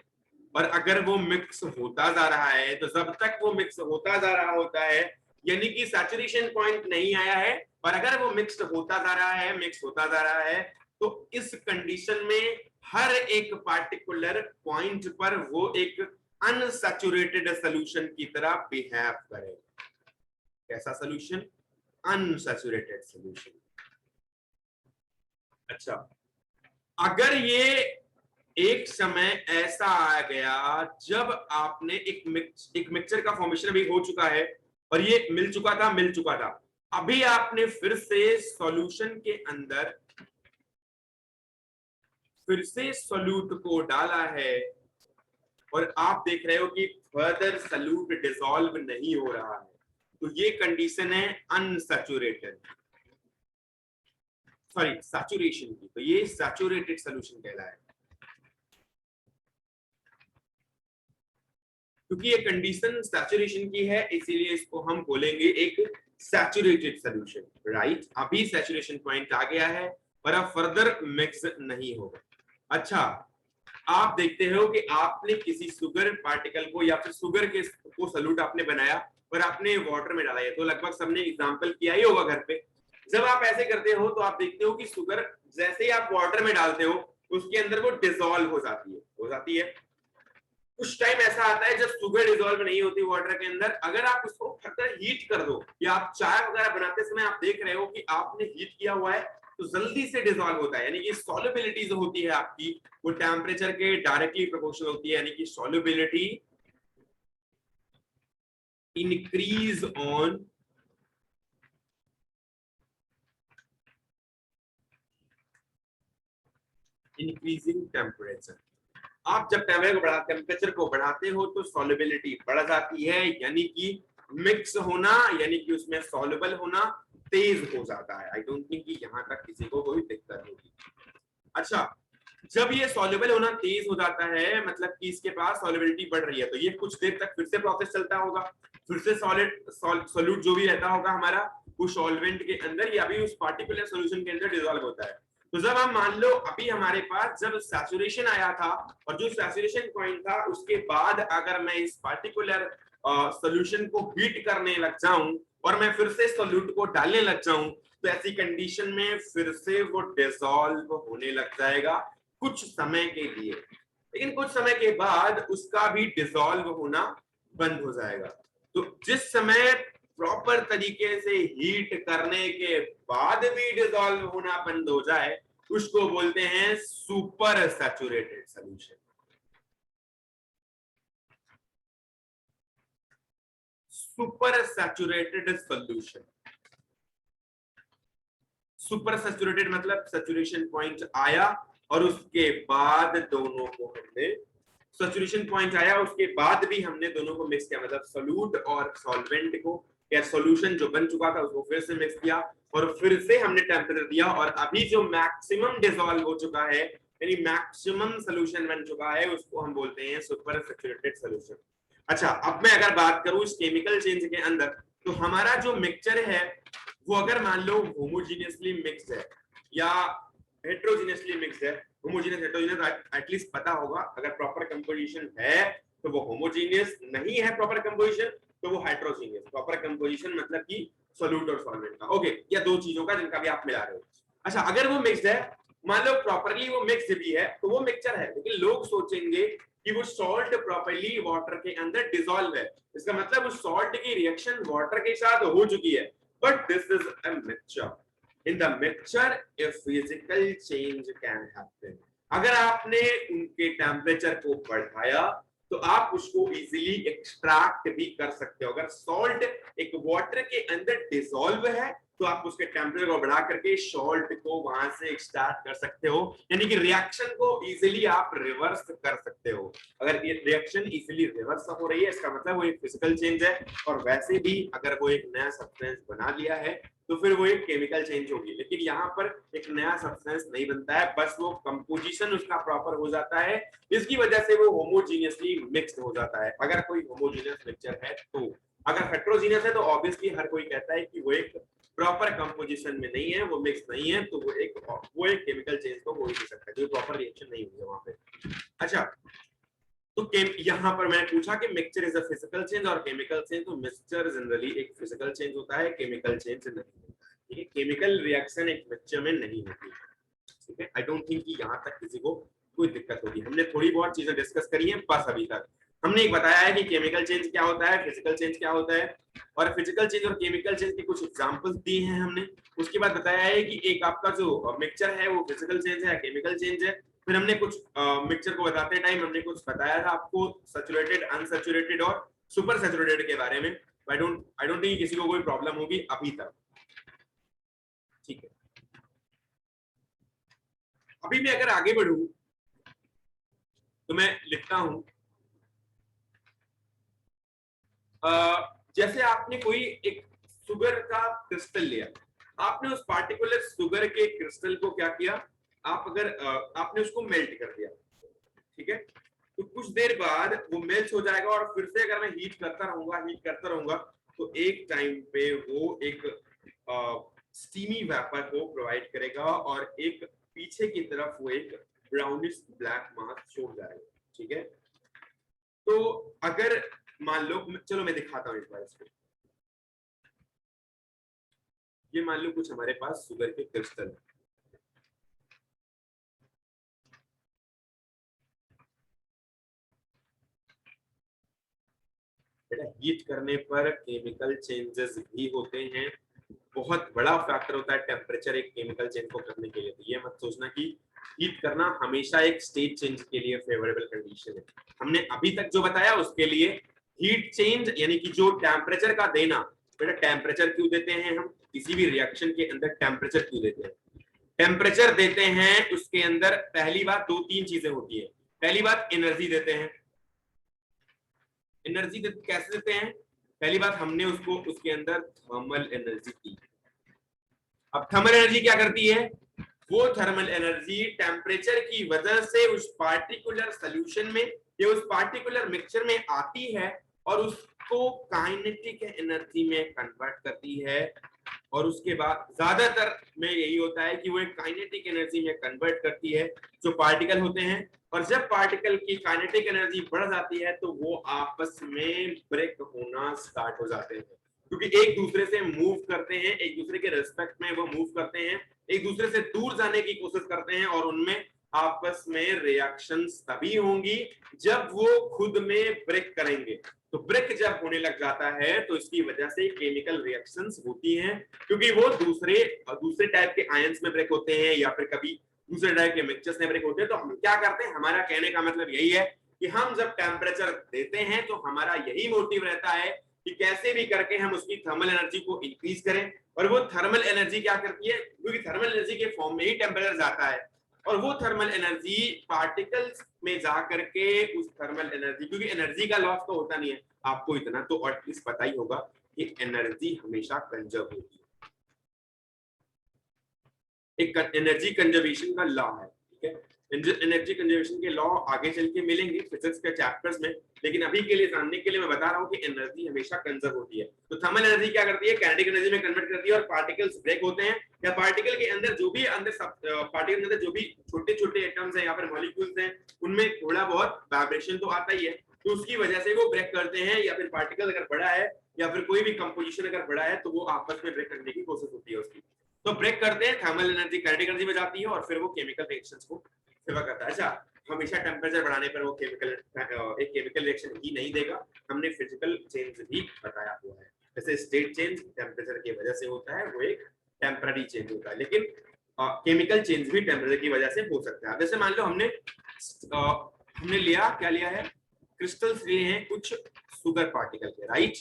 और अगर वो मिक्स होता जा रहा है, तो जब तक वो मिक्स होता जा रहा होता है, यानी कि सैचुरेशन पॉइंट नहीं आया है, और अगर वो मिक्स होता जा रहा है, मिक्स होता जा रहा है, तो इस कंडीशन में हर एक पार्टिकुलर पॉइंट पर वो एक अनसैचुरेटेड सोल्यूशन की तरह बिहेव करेगा। कैसा सोल्यूशन? Unsaturated solution. अच्छा, अगर ये एक समय ऐसा आ गया जब आपने एक मिक्सचर का फॉर्मेशन भी हो चुका है और ये मिल चुका था, अभी आपने फिर से सॉल्यूशन के अंदर फिर से सोल्यूट को डाला है और आप देख रहे हो कि फर्दर सोल्यूट डिसॉल्व नहीं हो रहा है, तो ये कंडीशन है अनसैचुरेटेड, सॉरी सैचुरेशन की, तो ये सैचुरेटेड सोल्यूशन कहलाएगा। क्योंकि ये कंडीशन सैचुरेशन की है, इसीलिए इसको हम बोलेंगे एक सैचुरेटेड सोल्यूशन, राइट। अभी सैचुरेशन पॉइंट आ गया है पर अब फर्दर मिक्स नहीं होगा। अच्छा, आप देखते हो कि आपने किसी शुगर पार्टिकल को या फिर शुगर के को सॉल्यूट आपने बनाया और आपने वाटर में डाला है, तो लगभग सबने एग्जांपल किया ही होगा घर पे। जब आप ऐसे करते हो तो आप देखते हो कि शुगर जैसे ही आप वाटर में डालते हो उसके अंदर वो डिसॉल्व हो जाती है। कुछ टाइम ऐसा आता है जब शुगर डिसॉल्व नहीं होती वाटर के अंदर, अगर आप उसको फर्दर हीट कर दो, या आप चाय वगैरह बनाते समय आप देख रहे हो कि आपने हीट किया हुआ है, तो जल्दी से डिसॉल्व होता है, यानी कि सॉल्युबिलिटी जो होती है आपकी वो टेम्परेचर के डायरेक्टली प्रोपोर्शनल होती है, यानी कि solubility increase on increasing temperature. आप जब टेम्परेचर को बढ़ाते हो तो सॉल्युबिलिटी बढ़ जाती है, यानी कि मिक्स होना, यानी कि उसमें सॉल्युबल होना तेज हो जाता है। आई डोंट थिंक कि यहाँ तक किसी को कोई दिक्कत होगी। अच्छा, जब ये सॉल्युबल होना तेज हो जाता है, मतलब कि इसके पास सॉल्युबिलिटी बढ़ रही है, तो ये कुछ देर तक फिर से प्रोसेस चलता होगा, फिर से सॉल्यूट जो भी रहता होगा हमारा उस सॉल्वेंट के अंदर या भी उस पार्टिकुलर सॉल्यूशन के अंदर डिसॉल्व होता है। तो जब हम मान लो अभी हमारे पास जब सैचुरेशन आया था और जो सैचुरेशन पॉइंट था उसके बाद अगर मैं इस पार्टिकुलर सॉल्यूशन को हीट करने लग जाऊं और मैं फिर से सॉल्यूट को डालने लग जाऊं, तो ऐसी कंडीशन में फिर से वो डिसॉल्व होने लग जाएगा कुछ समय के लिए, लेकिन कुछ समय के बाद उसका भी डिसॉल्व होना बंद हो जाएगा। तो जिस समय प्रॉपर तरीके से हीट करने के बाद भी डिसॉल्व होना बंद हो जाए उसको बोलते हैं super saturated solution. Super saturated solution, super saturated मतलब सैचुरेशन पॉइंट आया और उसके बाद दोनों को हमने, सैचुरेशन पॉइंट आया उसके बाद भी हमने दोनों को मिक्स किया, मतलब सोल्यूट और सॉल्वेंट को या सॉल्यूशन जो बन चुका था उसको फिर से मिक्स किया और फिर से हमने टेम्परेचर दिया और अभी जो मैक्सिमम डिसॉल्व हो चुका है, यानी मैक्सिमम सॉल्यूशन बन चुका है, उसको हम बोलते हैं सुपर सैचुरेटेड सॉल्यूशन। अच्छा, अब मैं अगर बात करूं इस केमिकल चेंज के अंदर, तो हमारा जो मिक्सचर है वो अगर मान लो होमोजीनियसली मिक्स्ड है या हेट्रोजीनियसली मिक्स्ड है, होमोजीनियस हेटेरोजीनियस एटलीस्ट पता होगा। अगर प्रॉपर कंपोजिशन है तो वो होमोजीनियस, नहीं है प्रॉपर कंपोजिशन तो वो हेटेरोजीनियस। प्रॉपर कंपोजिशन मतलब कि सॉल्यूट और सॉल्वेंट का, ओके, या दो चीजों का जिनका भी आप मिला रहे हो। अच्छा, अगर वो मिक्स्ड है, मान लो प्रॉपरली वो मिक्स्ड भी है तो वो मिक्सचर है, लेकिन लोग सोचेंगे कि वो सॉल्ट प्रॉपरली वाटर के अंदर डिसॉल्व है, इसका मतलब उस सॉल्ट की रिएक्शन वाटर के साथ हो चुकी है, but this is a mixture. In the mixture, a physical change can happen. अगर आपने उनके टेम्परेचर को बढ़ाया तो आप उसको इजीली एक्सट्रैक्ट भी कर सकते हो। अगर सॉल्ट एक वाटर के अंदर डिसॉल्व है तो आप उसके टेम्परेचर को बढ़ा करके सॉल्ट को वहां से एक्सट्रैक्ट कर सकते हो, यानी कि रिएक्शन को इजीली आप रिवर्स कर सकते हो। अगर ये रिएक्शन इजीली रिवर्स हो रही है इसका मतलब वो एक फिजिकल चेंज है, और वैसे भी अगर वो एक नया सब्सटेंस बना लिया है तो फिर वो एक केमिकल चेंज होगी। लेकिन यहाँ पर एक नया सब्सटेंस नहीं बनता है, बस वो कंपोजिशन उसका प्रॉपर हो जाता है, इसकी वजह से वो होमोजीनियसली मिक्स्ड हो जाता है। अगर कोई होमोजीनियस मिक्सचर है तो, अगर हेटेरोजीनियस है तो ऑब्वियसली हर कोई कहता है कि वो एक प्रॉपर कंपोजिशन में नहीं है, वो मिक्स नहीं है, तो वो एक केमिकल चेंज तो हो ही नहीं सकता, जो प्रॉपर रिएक्शन नहीं हुई है वहां पे। अच्छा, तो यहाँ पर मैंने पूछा कि mixture is a physical change और केमिकल चेंज, तो मिक्सचर जनरली एक फिजिकल चेंज होता है, केमिकल चेंज नहीं होता है। ठीक है, केमिकल रिएक्शन एक मिक्सचर में नहीं होती है। ठीक है, आई डोंट थिंक कि यहाँ तक किसी को कोई दिक्कत होगी। हमने थोड़ी बहुत चीजें डिस्कस करी हैं बस अभी तक। हमने एक बताया है कि केमिकल चेंज क्या होता है, फिजिकल चेंज क्या होता है, और फिजिकल चेंज और केमिकल चेंज के कुछ एग्जांपल्स दिए हैं हमने। उसके बाद बताया है कि एक आपका जो मिक्सचर है वो फिजिकल चेंज है, केमिकल चेंज है। फिर हमने कुछ मिक्सचर को बताते टाइम हमने कुछ बताया था आपको सैचुरेटेड, अनसैचुरेटेड और सुपर सैचुरेटेड के बारे में। आई डोंट थिंक किसी को कोई प्रॉब्लम होगी अभी तक। ठीक है, अभी मैं अगर आगे बढ़ूं तो मैं लिखता हूं जैसे आपने कोई एक शुगर का क्रिस्टल लिया, आपने उस पार्टिकुलर शुगर के क्रिस्टल को क्या किया, आप अगर आपने उसको मेल्ट कर दिया, ठीक है, तो कुछ देर बाद वो मेल्ट हो जाएगा और फिर से अगर मैं हीट करता रहूंगा तो एक टाइम पे वो एक स्टीमी वेपर को प्रोवाइड करेगा और एक पीछे की तरफ वो एक ब्राउनिश ब्लैक मास छोड़ जाएगा। ठीक है, तो अगर मान लो, चलो मैं दिखाता हूँ इस बार इसको। ये मान लो कुछ हमारे पास शुगर के क्रिस्टल, बेटा हीट करने पर केमिकल चेंजेस भी होते हैं। बहुत बड़ा फैक्टर होता है टेम्परेचर एक केमिकल चेंज को करने के लिए। तो ये मत सोचना कि हीट करना हमेशा एक स्टेट चेंज के लिए फेवरेबल कंडीशन है। हमने अभी तक जो बताया उसके लिए हीट चेंज यानी कि जो टेम्परेचर का देना, बेटा टेम्परेचर क्यों देते हैं हम, किसी भी रिएक्शन के अंदर टेम्परेचर क्यों देते हैं? टेम्परेचर देते हैं उसके अंदर पहली बात दो तीन चीजें होती है। पहली बात एनर्जी देते हैं। एनर्जी कैसे देते हैं? पहली बात हमने उसको उसके अंदर थर्मल एनर्जी दी। अब थर्मल एनर्जी क्या करती है? वो थर्मल एनर्जी टेम्परेचर की वजह से उस पार्टिकुलर सॉल्यूशन में या उस पार्टिकुलर मिक्सचर में आती है और उसको काइनेटिक एनर्जी में कन्वर्ट करती है। और उसके बाद ज्यादातर में यही होता है कि वो एक काइनेटिक एनर्जी में कन्वर्ट करती है जो पार्टिकल होते हैं। और जब पार्टिकल की काइनेटिक एनर्जी बढ़ जाती है तो वो आपस में ब्रेक होना स्टार्ट हो जाते हैं, क्योंकि एक दूसरे से मूव करते हैं, एक दूसरे के रिस्पेक्ट में वो मूव करते हैं, एक दूसरे से दूर जाने की कोशिश करते हैं और उनमें आपस में रिएक्शंस तभी होंगी जब वो खुद में ब्रेक करेंगे। तो ब्रेक जब होने लग जाता है तो इसकी वजह से केमिकल रिएक्शंस होती हैं, क्योंकि वो दूसरे टाइप के आयंस में ब्रेक होते हैं या फिर कभी दूसरे टाइप के मिक्सचर्स में ब्रेक होते हैं। तो हम क्या करते हैं, हमारा कहने का मतलब यही है कि हम जब टेम्परेचर देते हैं तो हमारा यही मोटिव रहता है कि कैसे भी करके हम उसकी थर्मल एनर्जी को इंक्रीज करें। और वो थर्मल एनर्जी क्या करती है, क्योंकि थर्मल एनर्जी के फॉर्म में ही टेम्परेचर जाता है और वो थर्मल एनर्जी पार्टिकल्स में जाकर के उस थर्मल एनर्जी, क्योंकि एनर्जी का लॉस तो होता नहीं है, आपको इतना तो एटलीस्ट पता ही होगा कि एनर्जी हमेशा कंजर्व होती है, एक एनर्जी कंजर्वेशन का लॉ है। ठीक है, एनर्जी कंजर्वेशन के लॉ आगे चल के मिलेंगे फिजिक्स के चैप्टर्स में, लेकिन अभी के लिए जानने के लिए मैं बता रहा हूँ कि एनर्जी हमेशा कंजर्व होती है। तो थर्मल एनर्जी क्या करती है, काइनेटिक एनर्जी में कन्वर्ट करती है और पार्टिकल्स ब्रेक होते हैं, या पार्टिकल के अंदर जो भी पार्टिकल के अंदर जो भी छोटे छोटे एटम्स हैं या फिर मॉलिक्यूल्स हैं उनमें थोड़ा बहुत वाइब्रेशन तो आता ही है, तो उसकी वजह से वो ब्रेक करते हैं, या फिर पार्टिकल अगर बड़ा है या फिर कोई भी कंपोजिशन अगर बड़ा है तो वो आपस में ब्रेक करने की कोशिश होती है उसकी, तो ब्रेक करते हैं, थर्मल एनर्जी काइनेटिक एनर्जी में जाती है और फिर वो केमिकल रिएक्शंस को सेवा करता है। अच्छा, हमेशा टेम्परेचर बढ़ाने पर वो एक केमिकल रिएक्शन ही नहीं देगा, हमने फिजिकल चेंज भी बताया हुआ है। जैसे स्टेट चेंज टेम्परेचर की वजह से होता है, वो एक टेम्पररी चेंज होता है, लेकिन केमिकल चेंज भी टेम्परेचर की वजह से हो सकता है। जैसे मान लो हमने लिया, क्या लिया है, क्रिस्टल्स लिए हैं कुछ शुगर पार्टिकल के, राइट।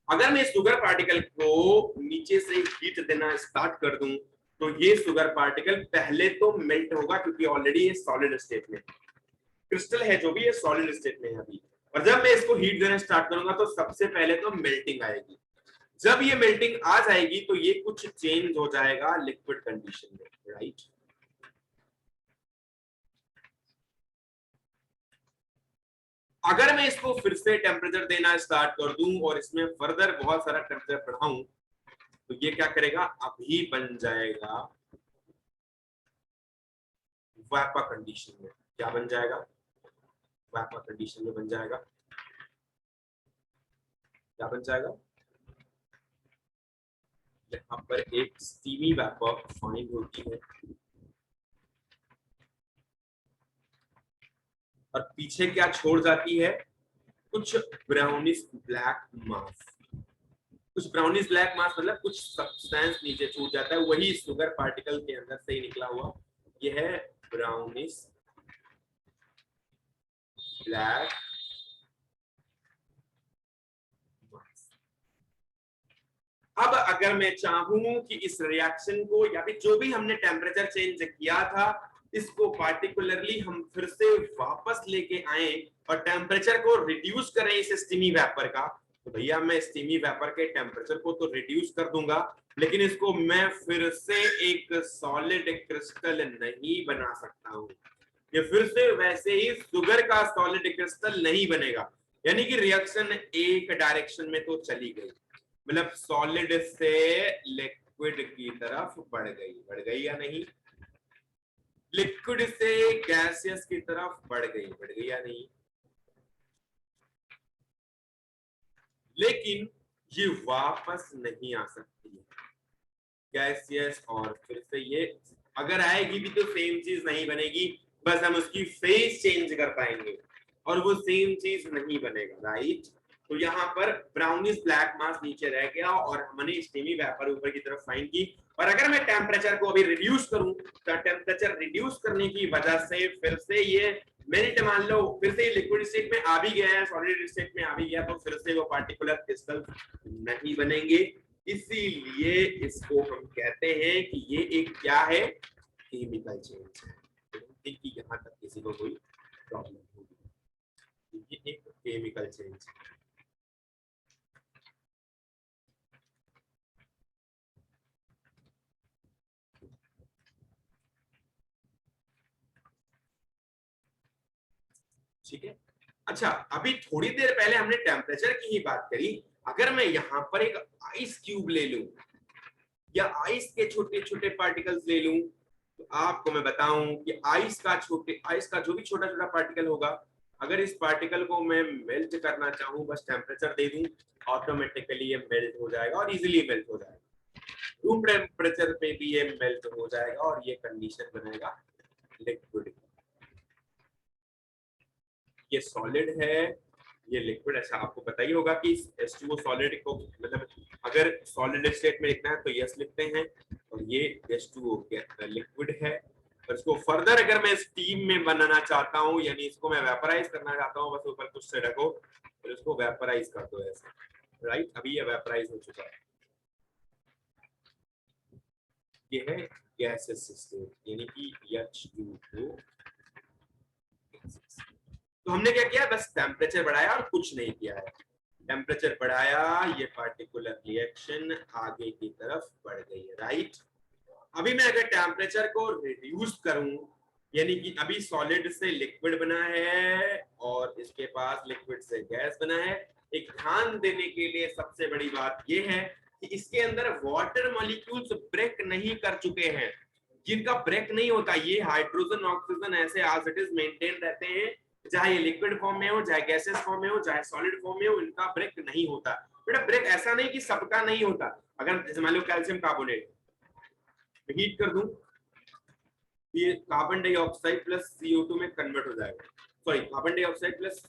अगर मैं शुगर पार्टिकल को नीचे से हीट देना स्टार्ट कर दूं तो ये शुगर पार्टिकल पहले तो मेल्ट होगा, क्योंकि ऑलरेडी ये सॉलिड स्टेट में क्रिस्टल है, जो भी ये सॉलिड स्टेट में है अभी, और जब मैं इसको हीट देना स्टार्ट करूंगा तो सबसे पहले तो मेल्टिंग आएगी। जब ये मेल्टिंग आ जाएगी तो ये कुछ चेंज हो जाएगा लिक्विड कंडीशन में, राइट। अगर मैं इसको फिर से टेम्परेचर देना स्टार्ट कर दूं और इसमें फर्दर बहुत सारा टेम्परेचर बढ़ाऊं तो ये क्या करेगा, अभी बन जाएगा वेपर कंडीशन में। क्या बन जाएगा, वेपर कंडीशन में बन जाएगा। क्या बन जाएगा, यहाँ पर एक स्टीमी वेपर फाइन होती है और पीछे क्या छोड़ जाती है, कुछ ब्राउनिश ब्लैक मास। कुछ ब्राउनिश ब्लैक मास मतलब कुछ सब्सटेंस नीचे छूट जाता है, वही शुगर पार्टिकल के अंदर से ही निकला हुआ ये है ब्राउनिश ब्लैक मास। अब अगर मैं चाहूं कि इस रिएक्शन को या फिर जो भी हमने टेम्परेचर चेंज किया था इसको पार्टिकुलरली हम फिर से वापस लेके आए और टेम्परेचर को रिड्यूस करें इस स्टीमी वेपर का, तो भैया मैं स्टीमी वेपर के टेम्परेचर को तो रिड्यूस कर दूंगा, लेकिन इसको मैं फिर से एक सॉलिड क्रिस्टल नहीं बना सकता हूं। ये फिर से वैसे ही शुगर का सॉलिड क्रिस्टल नहीं बनेगा, यानी कि रिएक्शन एक डायरेक्शन में तो चली गई, मतलब सॉलिड से लिक्विड की तरफ बढ़ गई या नहीं, लिक्विड से गैसियस की तरफ बढ़ गई या नहीं, लेकिन ये वापस नहीं आ सकती है गैसियस, और फिर से ये अगर आएगी भी तो सेम चीज नहीं बनेगी, बस हम उसकी फेज चेंज कर पाएंगे और वो सेम चीज नहीं बनेगा, राइट। तो यहाँ पर ब्राउनिश ब्लैक मास नीचे रह गया और हमने स्टीमी वेपर ऊपर की तरफ फाइंड की, और अगर मैं टेम्परेचर को अभी रिड्यूस करूं तो टेम्परेचर रिड्यूस करने की वजह से फिर से ये मेल्ट, मान लो फिर से लिक्विड स्टेट में आ भी गया है, सॉलिड स्टेट में आ भी गया, तो फिर से वो पार्टिकुलर क्रिस्टल नहीं बनेंगे। इसीलिए इसको हम कहते हैं कि ये एक क्या है, केमिकल चेंज है। कि यहाँ तक किसी को कोई प्रॉब्लम होगी, ये एक केमिकल चेंज है। ठीक है। अच्छा, अभी थोड़ी देर पहले हमने टेम्परेचर की ही बात करी, अगर मैं यहाँ पर एक आइस क्यूब ले लूं या आइस के छोटे छोटे पार्टिकल्स ले लूं, तो आपको मैं बताऊं कि आइस का जो भी छोटा छोटा पार्टिकल होगा, अगर इस पार्टिकल को मैं मेल्ट करना चाहूं, बस टेम्परेचर दे दूं, ऑटोमेटिकली ये मेल्ट हो जाएगा और इजीली मेल्ट हो जाएगा। रूम टेम्परेचर पे भी ये मेल्ट हो जाएगा और ये कंडीशन बनेगा लिक्विड। ये सॉलिड है, ये लिक्विड। ऐसा आपको पता ही होगा कि H2O सॉलिड को मतलब अगर सॉलिड स्टेट में लिखना है तो यस लिखते हैं, और ये H2O लिक्विड है। और इसको फर्दर अगर मैं स्टीम में बनाना चाहता हूँ, यानी इसको मैं वेपराइज करना चाहता हूँ, बस ऊपर कुछ से रखो और इसको वेपराइज कर दो ऐसे, राइट। अभी ये वेपराइज हो चुका है, ये है गैसेस स्टेट, यानी कि H2O। तो हमने क्या किया, बस टेम्परेचर बढ़ाया और कुछ नहीं किया है। टेम्परेचर बढ़ाया, ये पार्टिकुलर रिएक्शन आगे की तरफ बढ़ गई है, राइट। अभी मैं अगर टेम्परेचर को रिड्यूस करूं, यानी कि अभी सॉलिड से लिक्विड बना है और इसके पास लिक्विड से गैस बना है, एक ध्यान देने के लिए सबसे बड़ी बात यह है कि इसके अंदर वाटर मॉलिक्यूल्स ब्रेक नहीं कर चुके हैं। जिनका ब्रेक नहीं होता, ये हाइड्रोजन ऑक्सीजन ऐसे एज इट इज मेंटेन रहते हैं, चाहे ये लिक्विड फॉर्म में हो, चाहे गैसेस फॉर्म में हो, चाहे सॉलिड फॉर्म में हो, इनका ब्रेक नहीं होता। बेटा ब्रेक ऐसा नहीं कि सबका नहीं होता। अगर जैसे मान लो कैल्शियम कार्बोनेट हीट कर दूं, ये कार्बन डाइऑक्साइड प्लस CO2 में कन्वर्ट हो जाएगा, sorry carbon dioxide plus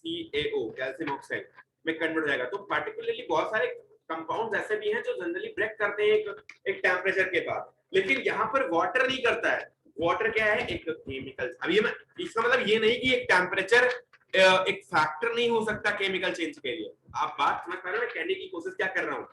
CaO calcium oxide में कन्वर्ट हो जाएगा। तो पार्टिकुलरली बहुत सारे कंपाउंड्स ऐसे भी हैं जो जनरली ब्रेक करते हैं एक टेम्परेचर के बाद, लेकिन यहाँ पर वाटर नहीं करता है। वाटर क्या है? एक केमिकल। अब ये इसका मतलब ये नहीं कि एक टेम्परेचर एक फैक्टर नहीं हो सकता केमिकल चेंज के लिए। आप बात समझ पा रहे हो? मैं कहने की कोशिश क्या कर रहा हूँ,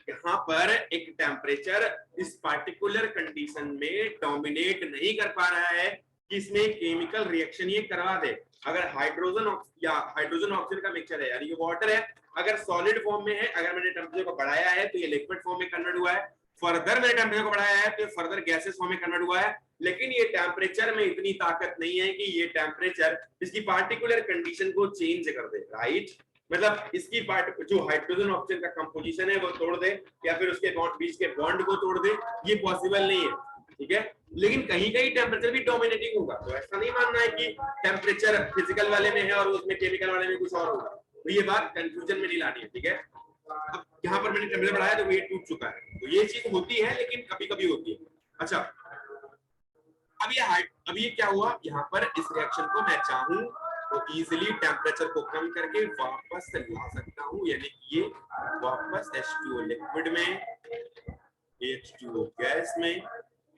यहाँ पर एक टेम्परेचर इस पार्टिकुलर कंडीशन में डोमिनेट नहीं कर पा रहा है कि इसमें केमिकल रिएक्शन ये करवा दे। अगर हाइड्रोजन ऑक्सीजन का मिक्सचर है, यानी ये वाटर है, अगर सॉलिड फॉर्म में है, अगर मैंने टेम्परेचर को बढ़ाया है तो ये लिक्विड फॉर्म में कन्वर्ट हुआ है, फर्दर मैंने टेम्परेचर को बढ़ाया है तो ये फर्दर गैसेस फॉर्म में कन्वर्ट हुआ है। लेकिन ये टेम्परेचर में इतनी ताकत नहीं है कि ये टेम्परेचर इसकी पार्टिकुलर कंडीशन को चेंज कर दे, राइट? मतलब इसकी पार्ट जो हाइड्रोजन ऑक्सीजन का कंपोजिशन है वो तोड़ दे, या फिर उसके बीच के बॉन्ड को तोड़ दे, ये पॉसिबल नहीं है, ठीक है? लेकिन कहीं कहीं टेम्परेचर भी डोमिनेटिंग होगा। तो ऐसा नहीं मानना है कि टेम्परेचर फिजिकल वाले में है और उसमें केमिकल वाले में कुछ और होगा। तो ये बात कंफ्यूजन में नहीं लानी है, ठीक है? अब यहाँ पर मैंने टेम्परेचर बढ़ाया तो ये टूट चुका है, तो ये चीज होती है, लेकिन कभी कभी होती है। अच्छा, अब ये क्या हुआ, यहाँ पर इस रिएक्शन को मैं चाहूं तो इजीली टेम्परेचर को कम करके वापस ला सकता हूँ, यानी कि ये वापस H2O लिक्विड में, H2O गैस में,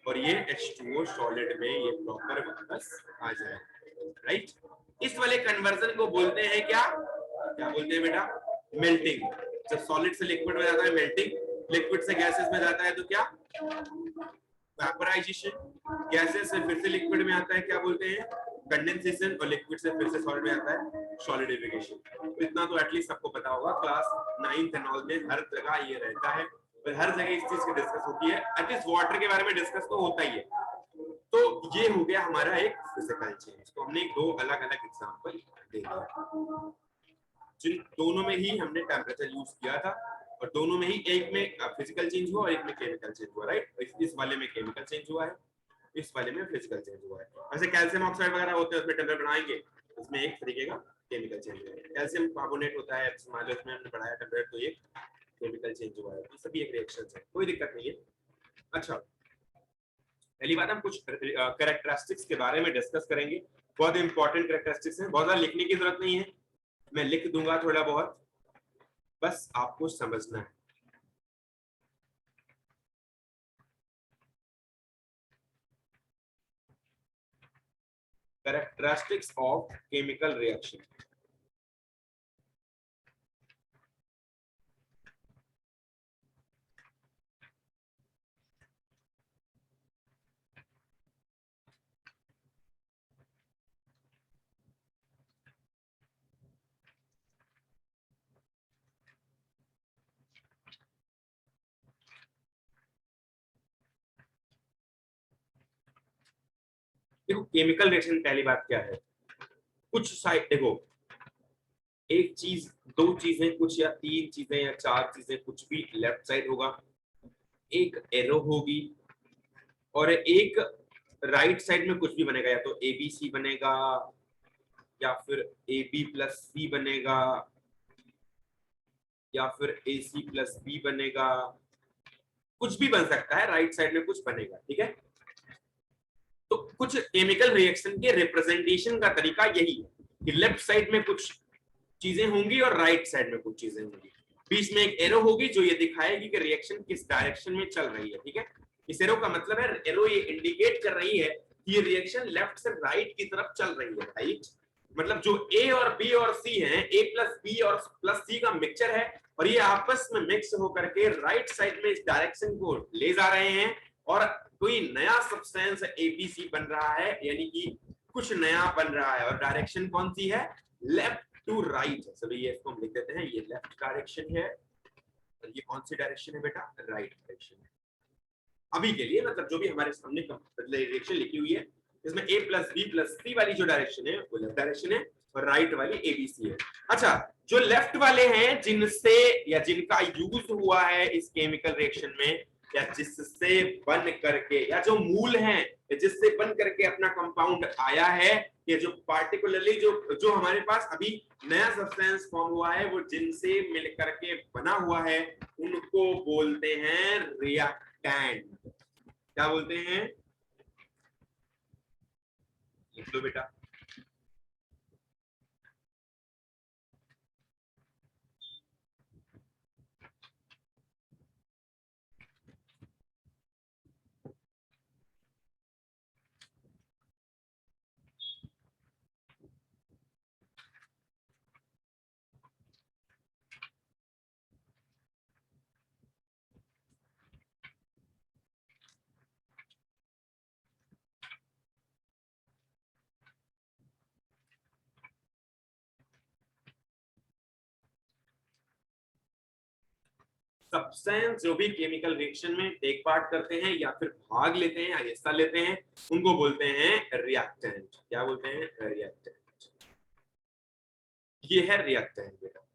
और ये H2O सॉलिड में ये प्रॉपर वापस आ जाए, राइट? इस वाले कन्वर्जन को बोलते हैं क्या बोलते हैं बेटा? मेल्टिंग। जब सॉलिड से लिक्विड में जाता है मेल्टिंग, लिक्विड से गैसेस में जाता है तो क्या? वेपोराइजेशन। गैसेस से फिर से लिक्विड में आता है, क्या बोलते हैं? कंडेंसेशन। और लिक्विड से फिर से सॉलिड में आता है सॉलिडिफिकेशन। इतना तो एटलीस्ट सबको पता होगा, क्लास 9th एंड ऑल में हर जगह ये रहता है, और हर जगह इस चीज की डिस्कस होती है। एटलीस्ट वाटर के बारे में डिस्कस तो होता ही है। तो ये हो गया हमारा एक फिजिकल चेंज। तो हमने दो अलग अलग एग्जांपल दे दिए, जिन दोनों में ही हमने टेम्परेचर यूज किया था, और दोनों में ही एक में फिजिकल चेंज हुआ और एक में केमिकल चेंज हुआ, राइट? इस वाले में केमिकल चेंज हुआ है, इस वाले में फिजिकल चेंज हुआ है। वैसे कैल्शियम ऑक्साइड वगैरह होते हैं, उसमें टेम्परेचर बढ़ाएंगे, उसमें एक तरीके का केमिकल चेंज हुआ है। कैल्शियम कार्बोनेट होता है, मान लो इसमें हमने बढ़ाया टेम्परेचर तो एक केमिकल चेंज हुआ है। तो सभी एक रिएक्शन है, कोई दिक्कत नहीं है। अच्छा, पहली बात हम कुछ कैरेक्टरिस्टिक्स के बारे में डिस्कस करेंगे। बहुत इंपॉर्टेंट कैरेक्टरिस्टिक्स हैं, बहुत ज्यादा लिखने की जरूरत नहीं है, मैं लिख दूंगा थोड़ा बहुत, बस आपको समझना है। Characteristics of chemical reaction. देखो केमिकल रिएक्शन पहली बात क्या है, कुछ साइड देखो, एक चीज, दो चीजें, कुछ या तीन चीजें या चार चीजें, कुछ भी लेफ्ट साइड होगा, एक एरो होगी, और एक राइट साइड में कुछ भी बनेगा, या तो ABC बनेगा, या फिर AB प्लस C बनेगा, या फिर AC प्लस B बनेगा, कुछ भी बन सकता है, राइट साइड में कुछ बनेगा, ठीक है? तो कुछ केमिकल रिएक्शन के रिप्रेजेंटेशन का तरीका यही है कि लेफ्ट साइड में कुछ चीजें होंगी और राइट साइड में कुछ चीजें होंगी, बीच में एक एरो होगी जो ये दिखाएगी कि रिएक्शन किस डायरेक्शन में चल रही है, ठीक है? इस एरो का मतलब है, एरो ये इंडिकेट कर रही है कि ये रिएक्शन लेफ्ट से राइट की तरफ चल रही है, राइट? मतलब जो A और B और C है, A प्लस B और प्लस C का मिक्सचर है, और ये आपस में मिक्स होकर के राइट साइड में इस डायरेक्शन को ले जा रहे हैं, और कोई नया सब्सटेंस ABC बन रहा है, यानी कि कुछ नया बन रहा है, और डायरेक्शन कौन सी है? लेफ्ट टू राइट है। चलो ये इसको हम लिख देते हैं, ये लेफ्ट डायरेक्शन है, और ये कौन सी डायरेक्शन है बेटा? राइट डायरेक्शन है। अभी के लिए, मतलब जो भी हमारे सामने डायरेक्शन लिखी हुई है, इसमें a प्लस बी प्लस सी वाली जो डायरेक्शन है वो लेफ्ट डायरेक्शन है और राइट वाली ABC है। अच्छा, जो लेफ्ट वाले हैं जिनसे या जिनका यूज हुआ है इस केमिकल रिएक्शन में, या जिससे बन करके, या जो मूल हैं जिससे बन करके अपना कंपाउंड आया है, ये जो पार्टिकुलरली जो हमारे पास अभी नया सब्सटेंस फॉर्म हुआ है, वो जिनसे मिल करके बना हुआ है, उनको बोलते हैं रिएक्टेंट। क्या बोलते हैं? लिख लो बेटा। सब्सटेंस जो भी केमिकल रिएक्शन में टेक पार्ट करते हैं या फिर भाग लेते हैं या हिस्सा लेते हैं, उनको बोलते हैं रिएक्टेंट। क्या बोलते हैं? रिएक्टेंट। ये है रिएक्टेंट बेटा,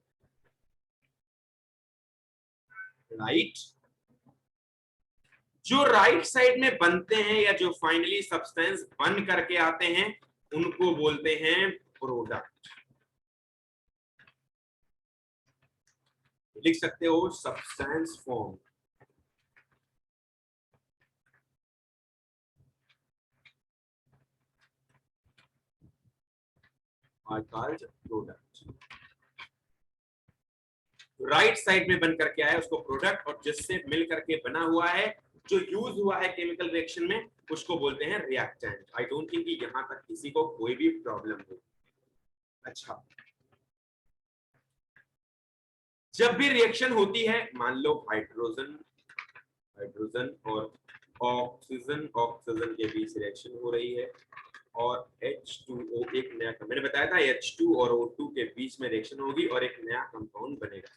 राइट। जो राइट साइड में बनते हैं या जो फाइनली सब्सटेंस बन करके आते हैं, उनको बोलते हैं प्रोडक्ट। लिख सकते हो substance form, are called product. Right side में बन करके आया उसको प्रोडक्ट, और जिससे मिल करके बना हुआ है, जो यूज हुआ है केमिकल रिएक्शन में, उसको बोलते हैं रिएक्टेंट। आई डोंट थिंक कि यहां तक किसी को कोई भी प्रॉब्लम हो। अच्छा, जब भी रिएक्शन होती है, मान लो हाइड्रोजन हाइड्रोजन और ऑक्सीजन ऑक्सीजन के बीच रिएक्शन हो रही है, और H2O एक नया, मैंने बताया था H2 और O2 के बीच में रिएक्शन होगी और एक नया कंपाउंड बनेगा।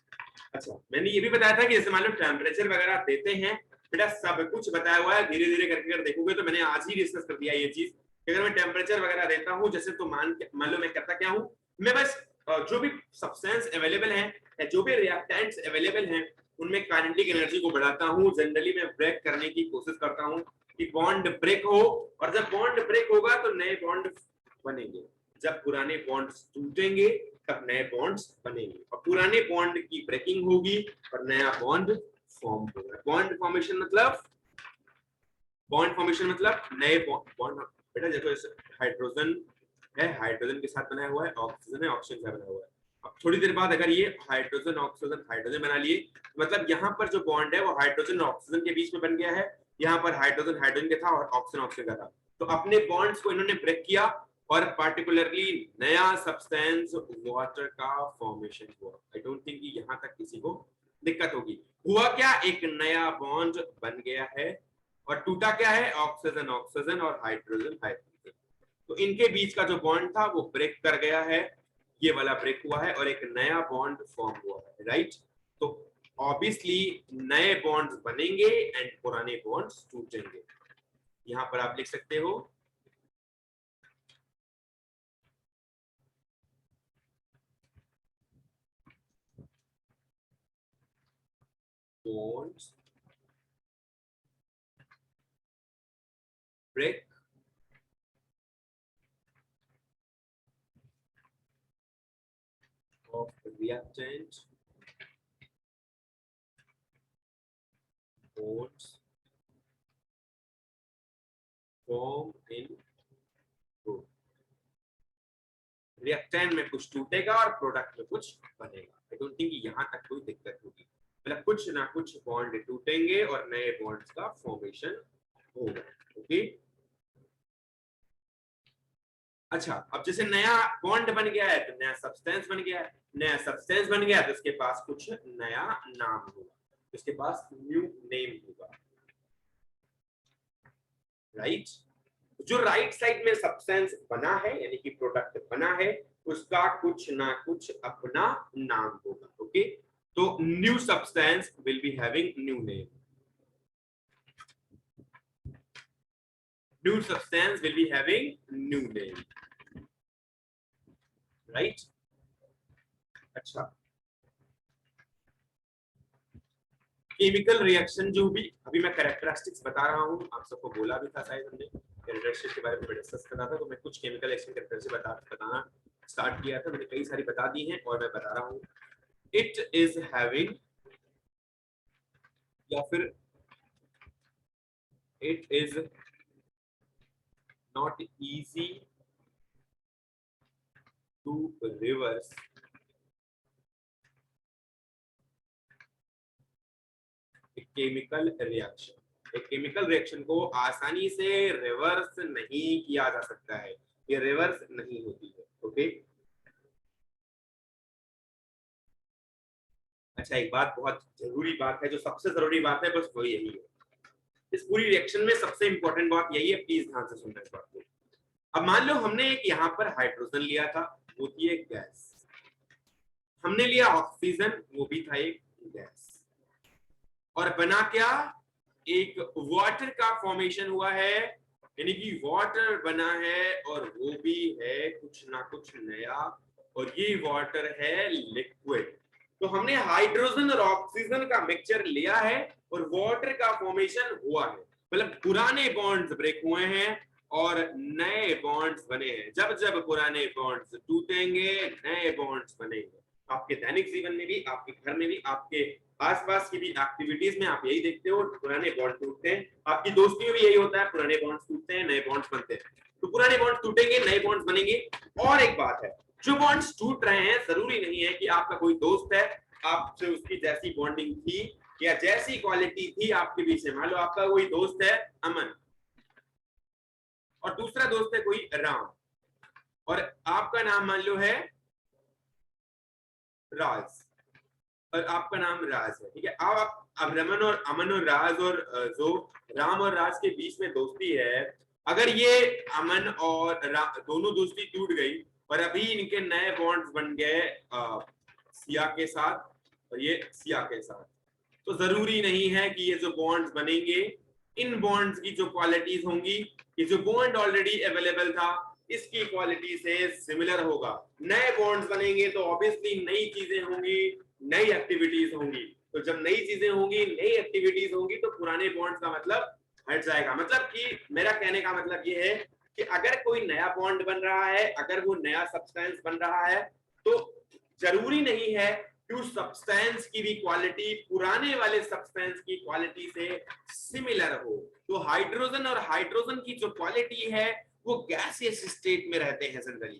अच्छा, मैंने ये भी बताया था कि जैसे मान लो टेम्परेचर वगैरह देते हैं, बेटा सब कुछ बताया हुआ है, धीरे धीरे करके अगर देखोगे तो मैंने आज ही डिस्कस कर दिया ये चीज। अगर मैं टेम्परेचर वगैरह देता हूँ जैसे, तो मान लो मैं करता क्या हूँ, मैं बस जो भी सब्सटेंस अवेलेबल है या जो भी रिएक्टेंट्स अवेलेबल हैं, उनमें काइनेटिक एनर्जी को बढ़ाता हूँ। जनरली मैं ब्रेक करने की कोशिश करता हूँ कि बॉन्ड ब्रेक हो, और जब बॉन्ड ब्रेक होगा तो नए बॉन्ड बनेंगे, जब पुराने बॉन्ड्स टूटेंगे तब नए बॉन्ड्स बनेंगे, और पुराने बॉन्ड की ब्रेकिंग होगी और नया बॉन्ड फॉर्म होगा। बॉन्ड फॉर्मेशन मतलब नए बॉन्ड। बेटा देखो, हाइड्रोजन है, हाइड्रोजन के साथ बनाया हुआ है, ऑक्सीजन है, ऑक्सीजन का बना हुआ है। अब थोड़ी देर बाद अगर ये हाइड्रोजन ऑक्सीजन हाइड्रोजन बना लिए, मतलब यहाँ पर जो बॉन्ड है वो हाइड्रोजन और ऑक्सीजन के बीच में बन गया है, यहाँ पर हाइड्रोजन हाइड्रोजन का था और ऑक्सीजन ऑक्सीजन का था। तो अपने बॉन्ड्स को इन्होंने ब्रेक किया और पार्टिकुलरली नया सब्सटेंस वाटर का फॉर्मेशन हुआ। आई डोंट थिंक कि यहाँ तक किसी को दिक्कत होगी। हुआ क्या, एक नया बॉन्ड बन गया है, और टूटा क्या है, ऑक्सीजन ऑक्सीजन और हाइड्रोजन हाइड्रोजन। तो इनके बीच का जो बॉन्ड था वो ब्रेक कर गया है, ये वाला ब्रेक हुआ है और एक नया बॉन्ड फॉर्म हुआ है, राइट। तो ऑब्वियसली नए बॉन्ड्स बनेंगे एंड पुराने बॉन्ड्स टूटेंगे। यहां पर आप लिख सकते हो bonds break of reactant bonds form in group। Reactant में कुछ टूटेगा और प्रोडक्ट में कुछ बनेगा। आई डोंट थिंक यहां तक कोई दिक्कत होगी, मतलब कुछ ना कुछ बॉन्ड टूटेंगे और नए बॉन्ड्स का फॉर्मेशन होगा। ओके, अच्छा, अब जैसे नया बॉन्ड बन गया है तो नया सब्सटेंस बन गया है, नया सब्सटेंस बन गया तो इसके पास कुछ नया नाम होगा, इसके पास न्यू नेम होगा, राइट। जो राइट साइड में सब्सटेंस बना है यानी कि प्रोडक्ट बना है, उसका कुछ ना कुछ अपना नाम होगा। ओके, तो new substance will be having new name. new substance will be having new name, right? अच्छा, केमिकल रिएक्शन जो भी अभी मैं कैरेक्टरिस्टिक्स बता रहा हूँ, आप सबको बोला भी था शायद हमने कैरेक्टरिस्टिक्स के बारे में डिस्कस करा था, तो मैं कुछ केमिकल रिएक्शन कैरेक्टरिस्टिक्स बताना स्टार्ट किया था, मैंने कई सारी बता दी हैं और मैं बता रहा हूँ। इट इज हैविंग या फिर it is not easy to reverse chemical reaction. एक केमिकल रिएक्शन को आसानी से रिवर्स नहीं किया जा सकता है, ये रिवर्स नहीं होती है। ओके, अच्छा, एक बात बहुत जरूरी बात है, जो सबसे जरूरी बात है, बस वो यही है इस पूरी रिएक्शन में, सबसे इंपॉर्टेंट बात यही है, प्लीज ध्यान से सुनना इस बात को। अब मान लो हमने एक यहाँ पर हाइड्रोजन लिया था, वो थी एक गैस, हमने लिया ऑक्सीजन, वो भी था एक गैस, और बना क्या, एक वाटर का फॉर्मेशन हुआ है, यानी कि वाटर बना है, और वो भी है कुछ ना कुछ नया, और ये वाटर है लिक्विड। तो हमने हाइड्रोजन और ऑक्सीजन का मिक्सचर लिया है और वाटर का फॉर्मेशन हुआ है, मतलब पुराने बॉन्ड्स ब्रेक हुए हैं और नए बॉन्ड्स बने हैं। जब जब पुराने बॉन्ड्स टूटेंगे नए बॉन्ड्स बनेंगे। आपके दैनिक जीवन में भी, आपके घर में भी, आपके आसपास की भी एक्टिविटीज में आप यही देखते हो, पुराने बॉन्ड टूटते हैं। आपकी दोस्ती में भी यही होता है, पुराने बॉन्ड्स टूटते हैं नए बॉन्ड्स बनते हैं। तो पुराने बॉन्ड्स टूटेंगे नए बॉन्ड्स बनेंगे। और एक बात है, जो बॉन्ड्स टूट रहे हैं जरूरी नहीं है कि आपका कोई दोस्त है, आपसे उसकी जैसी बॉन्डिंग थी या जैसी क्वालिटी थी आपके बीच में। मान लो आपका कोई दोस्त है अमन और दूसरा दोस्त है कोई राम, और आपका नाम मान लो है राज और आपका नाम राज है, ठीक है। अब रमन और अमन और राज, और जो राम और राज के बीच में दोस्ती है, अगर ये अमन और दोनों दोस्ती टूट गई और अभी इनके नए बॉन्ड्स बन गए सिया के साथ और ये सिया के साथ, तो जरूरी नहीं है कि ये जो बॉन्ड्स बनेंगे, इन बॉन्ड्स की जो क्वालिटीज होंगी, ये जो बॉन्ड ऑलरेडी अवेलेबल था इसकी क्वालिटी से सिमिलर होगा। नए बॉन्ड्स बनेंगे तो ऑब्वियसली नई चीजें होंगी, नई एक्टिविटीज होंगी। तो जब नई चीजें होंगी, नई एक्टिविटीज होंगी, तो पुराने बॉन्ड्स का मतलब हट जाएगा। मतलब कि मेरा कहने का मतलब ये है कि अगर कोई नया बॉन्ड बन रहा है, अगर वो नया सब्सटेंस बन रहा है, तो जरूरी नहीं है कि उस सब्सटेंस की भी क्वालिटी पुराने वाले सब्सटेंस की क्वालिटी से सिमिलर हो। तो हाइड्रोजन और हाइड्रोजन की जो क्वालिटी है वो गैसियस स्टेट में रहते हैं जनरली,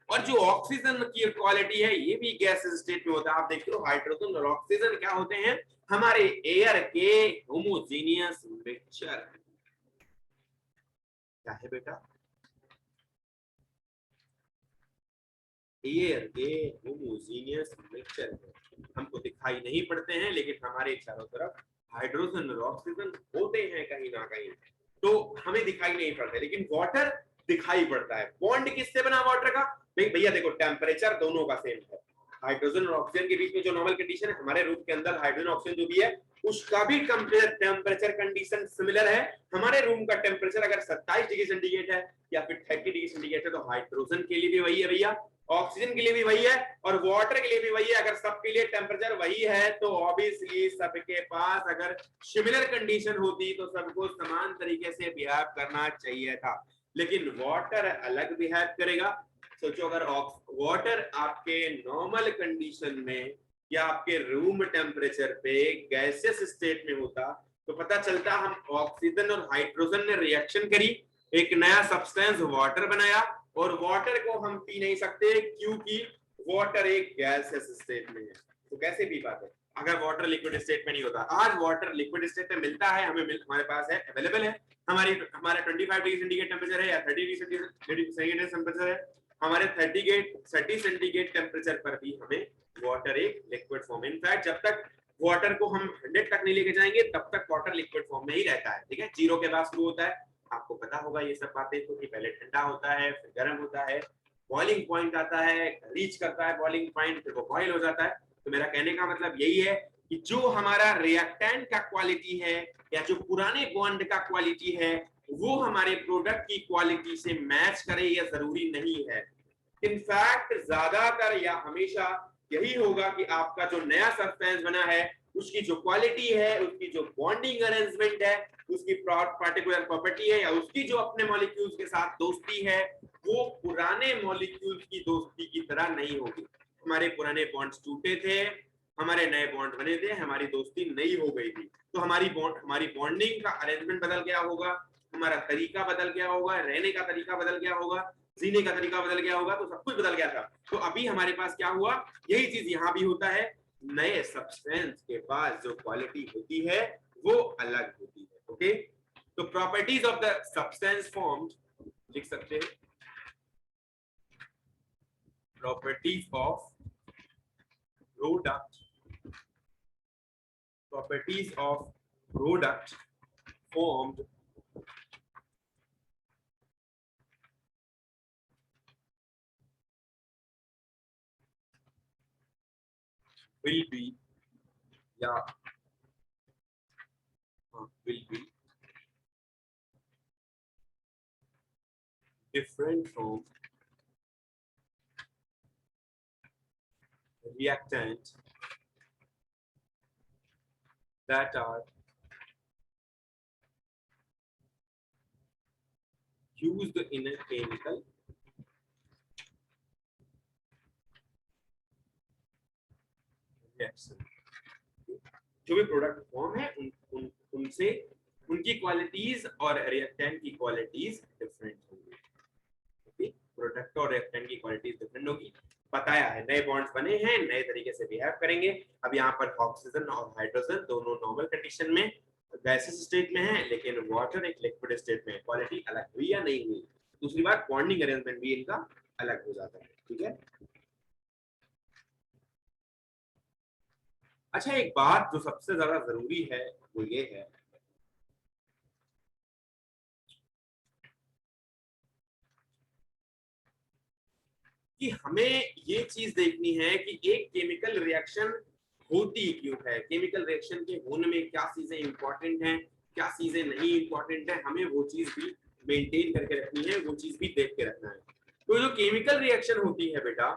और जो ऑक्सीजन की क्वालिटी है ये भी गैसियस स्टेट में होता है। आप देखते हो हाइड्रोजन और ऑक्सीजन क्या होते हैं, हमारे एयर के होमोजेनियस मिक्सचर। क्या है बेटा, एयर के होमोजेनियस मिक्सचर है। हमको दिखाई नहीं पड़ते हैं, लेकिन हमारे चारों तरफ हाइड्रोजन और ऑक्सीजन होते हैं कहीं ना कहीं, तो हमें दिखाई नहीं पड़ते, लेकिन वाटर दिखाई पड़ता है। बॉन्ड किससे बना वाटर का, भैया देखो टेम्परेचर दोनों का सेम है। हाइड्रोजन और ऑक्सीजन के बीच में जो नॉर्मल कंडीशन है, हमारे रूम के अंदर हाइड्रोजन ऑक्सीजन जो भी है उसका भी टेम्परेचर कंडीशन सिमिलर है। हमारे रूम का टेम्परेचर अगर 27 डिग्री सेंटीग्रेड है या फिर 30 डिग्री सेंटीग्रेड है, तो हाइड्रोजन के लिए भी वही है भैया, ऑक्सीजन के लिए भी वही है, और वाटर के लिए भी वही है। अगर सबके लिए टेम्परेचर वही है तो ऑब्वियसली सबके पास अगर सिमिलर कंडीशन होती तो सबको समान तरीके से बिहेव करना चाहिए था, लेकिन वाटर अलग बिहेव करेगा। सोचो अगर वाटर आपके नॉर्मल कंडीशन में या आपके रूम टेम्परेचर पे गैसियस स्टेट में होता, तो पता चलता हम ऑक्सीजन और हाइड्रोजन ने रिएक्शन करी, एक नया सब्सटेंस वाटर बनाया, और वाटर को हम पी नहीं सकते क्योंकि वाटर एक गैसियस स्टेट में है। तो कैसे पी पाते अगर वाटर लिक्विड स्टेट में नहीं होता। आज वाटर लिक्विड स्टेट में मिलता है, हमारे पास है, अवेलेबल है। हमारा 25 डिग्री सेंटीग्रेड टेम्परेचर है या 30 डिग्री सेंटीग्रेड टेम्परेचर है, हमारे 30 सेंटीग्रेड टेम्परेचर पर भी हमें वाटर एक लिक्विड फॉर्म। इनफैक्ट जब तक वाटर को हम 100 तक नहीं लेके जाएंगे तब तक वाटर लिक्विड फॉर्म में ही रहता है, ठीक है। 0 के बाद शुरू होता है, आपको पता होगा ये सब बातें, तो कि पहले ठंडा होता है, फिर गर्म होता है, बॉइलिंग पॉइंट आता है, रीच करता है बॉइलिंग पॉइंट, फिर वो बॉइल हो जाता है। तो मेरा कहने का मतलब यही है कि जो हमारा रिएक्टेंट का क्वालिटी है या जो पुराने बॉन्ड का क्वालिटी है वो हमारे प्रोडक्ट की क्वालिटी से मैच करे, ये जरूरी नहीं है। इनफैक्ट ज्यादातर या हमेशा यही होगा कि आपका जो नया सब्सटेंस बना है उसकी जो क्वालिटी है, उसकी जो बॉन्डिंग अरेंजमेंट है, उसकी पार्टिकुलर प्रॉपर्टी है, या उसकी जो अपने मॉलिक्यूल्स के साथ दोस्ती है, वो पुराने मॉलिक्यूल्स की दोस्ती की तरह नहीं होगी। हमारे पुराने बॉन्ड्स टूटे थे, हमारे नए बॉन्ड बने थे, हमारी दोस्ती नई हो गई थी, तो हमारी बॉन्डिंग का अरेंजमेंट बदल गया होगा, हमारा तरीका बदल गया होगा, रहने का तरीका बदल गया होगा, जीने का तरीका बदल गया होगा, तो सब कुछ बदल गया था। तो अभी हमारे पास क्या हुआ, यही चीज यहाँ भी होता है, नए सब्सटेंस के पास जो क्वालिटी होती है वो अलग होती है। ओके, तो properties of the substance formed लिख सकते हैं, properties of product, properties of product formed will be, yeah, will be different from reactant that are used in a chemical reaction। जो भी प्रोडक्ट फॉर्म है उनसे उनकी क्वालिटीज और रिएक्टेंट की क्वालिटीज डिफरेंट होंगी। प्रोडक्ट और रिएक्टेंट की क्वालिटीज डिफरेंट होगी। बताया है नए बॉन्ड्स बने हैं, नए तरीके से बिहेव करेंगे। अब यहाँ पर ऑक्सीजन और हाइड्रोजन दोनों नॉर्मल कंडीशन में गैसेस स्टेट में है, लेकिन वाटर एक लिक्विड स्टेट में, क्वालिटी अलग हुई या नहीं हुई। दूसरी बात, बॉन्डिंग अरेंजमेंट भी इनका अलग हो जाता है। ठीक है, अच्छा एक बात जो सबसे ज्यादा जरूरी है वो ये है कि हमें ये चीज देखनी है कि एक केमिकल रिएक्शन होती क्यों है, केमिकल रिएक्शन के होने में क्या चीजें इंपॉर्टेंट हैं, क्या चीजें नहीं इंपॉर्टेंट है, हमें वो चीज भी मेंटेन करके रखनी है, वो चीज भी देख के रखना है। तो जो केमिकल रिएक्शन होती है बेटा,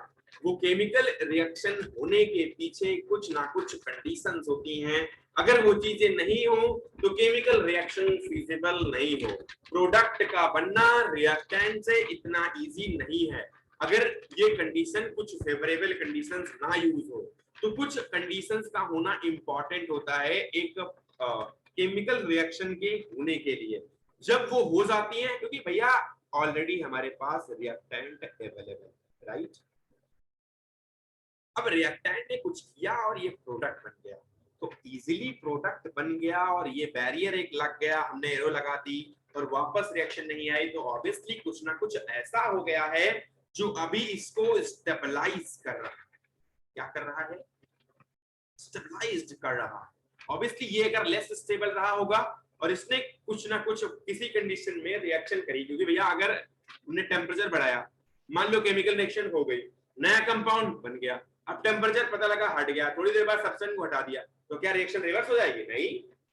वो केमिकल रिएक्शन होने के पीछे कुछ ना कुछ कंडीशंस होती हैं। अगर वो चीजें नहीं हो तो केमिकल रिएक्शन फिजिबल नहीं हो। प्रोडक्ट का बनना रिएक्टेंट से इतना इजी नहीं है। अगर ये कंडीशन कुछ फेवरेबल कंडीशंस ना यूज हो तो कुछ कंडीशंस का होना इंपॉर्टेंट होता है एक केमिकल रिएक्शन के होने के लिए। जब वो हो जाती है, क्योंकि भैया ऑलरेडी हमारे पास रिएक्टेंट अवेलेबल, राइट। अब रिएक्टेंट ने कुछ किया और ये प्रोडक्ट बन गया, तो इजीली प्रोडक्ट बन गया और ये बैरियर एक लग गया, हमने एरो लगा दी और वापस रिएक्शन नहीं आई, तो ऑब्वियसली कुछ ना कुछ ऐसा हो गया है जो अभी इसको स्टेबलाइज कर रहा है। क्या कर रहा है? स्टेबलाइज्ड कर रहा है। ऑब्वियसली ये अगर लेस स्टेबल रहा होगा और इसने कुछ ना कुछ किसी कंडीशन में रिएक्शन करी, क्योंकि भैया अगर हमने टेम्परेचर बढ़ाया, मान लो केमिकल रिएक्शन हो गई, नया कंपाउंड बन गया, अब टेम्परेचर पता लगा हट गया, थोड़ी देर बाद सब्सटेंस को हटा दिया, तो क्या रिएक्शन रिवर्स हो जाएगी? नहीं,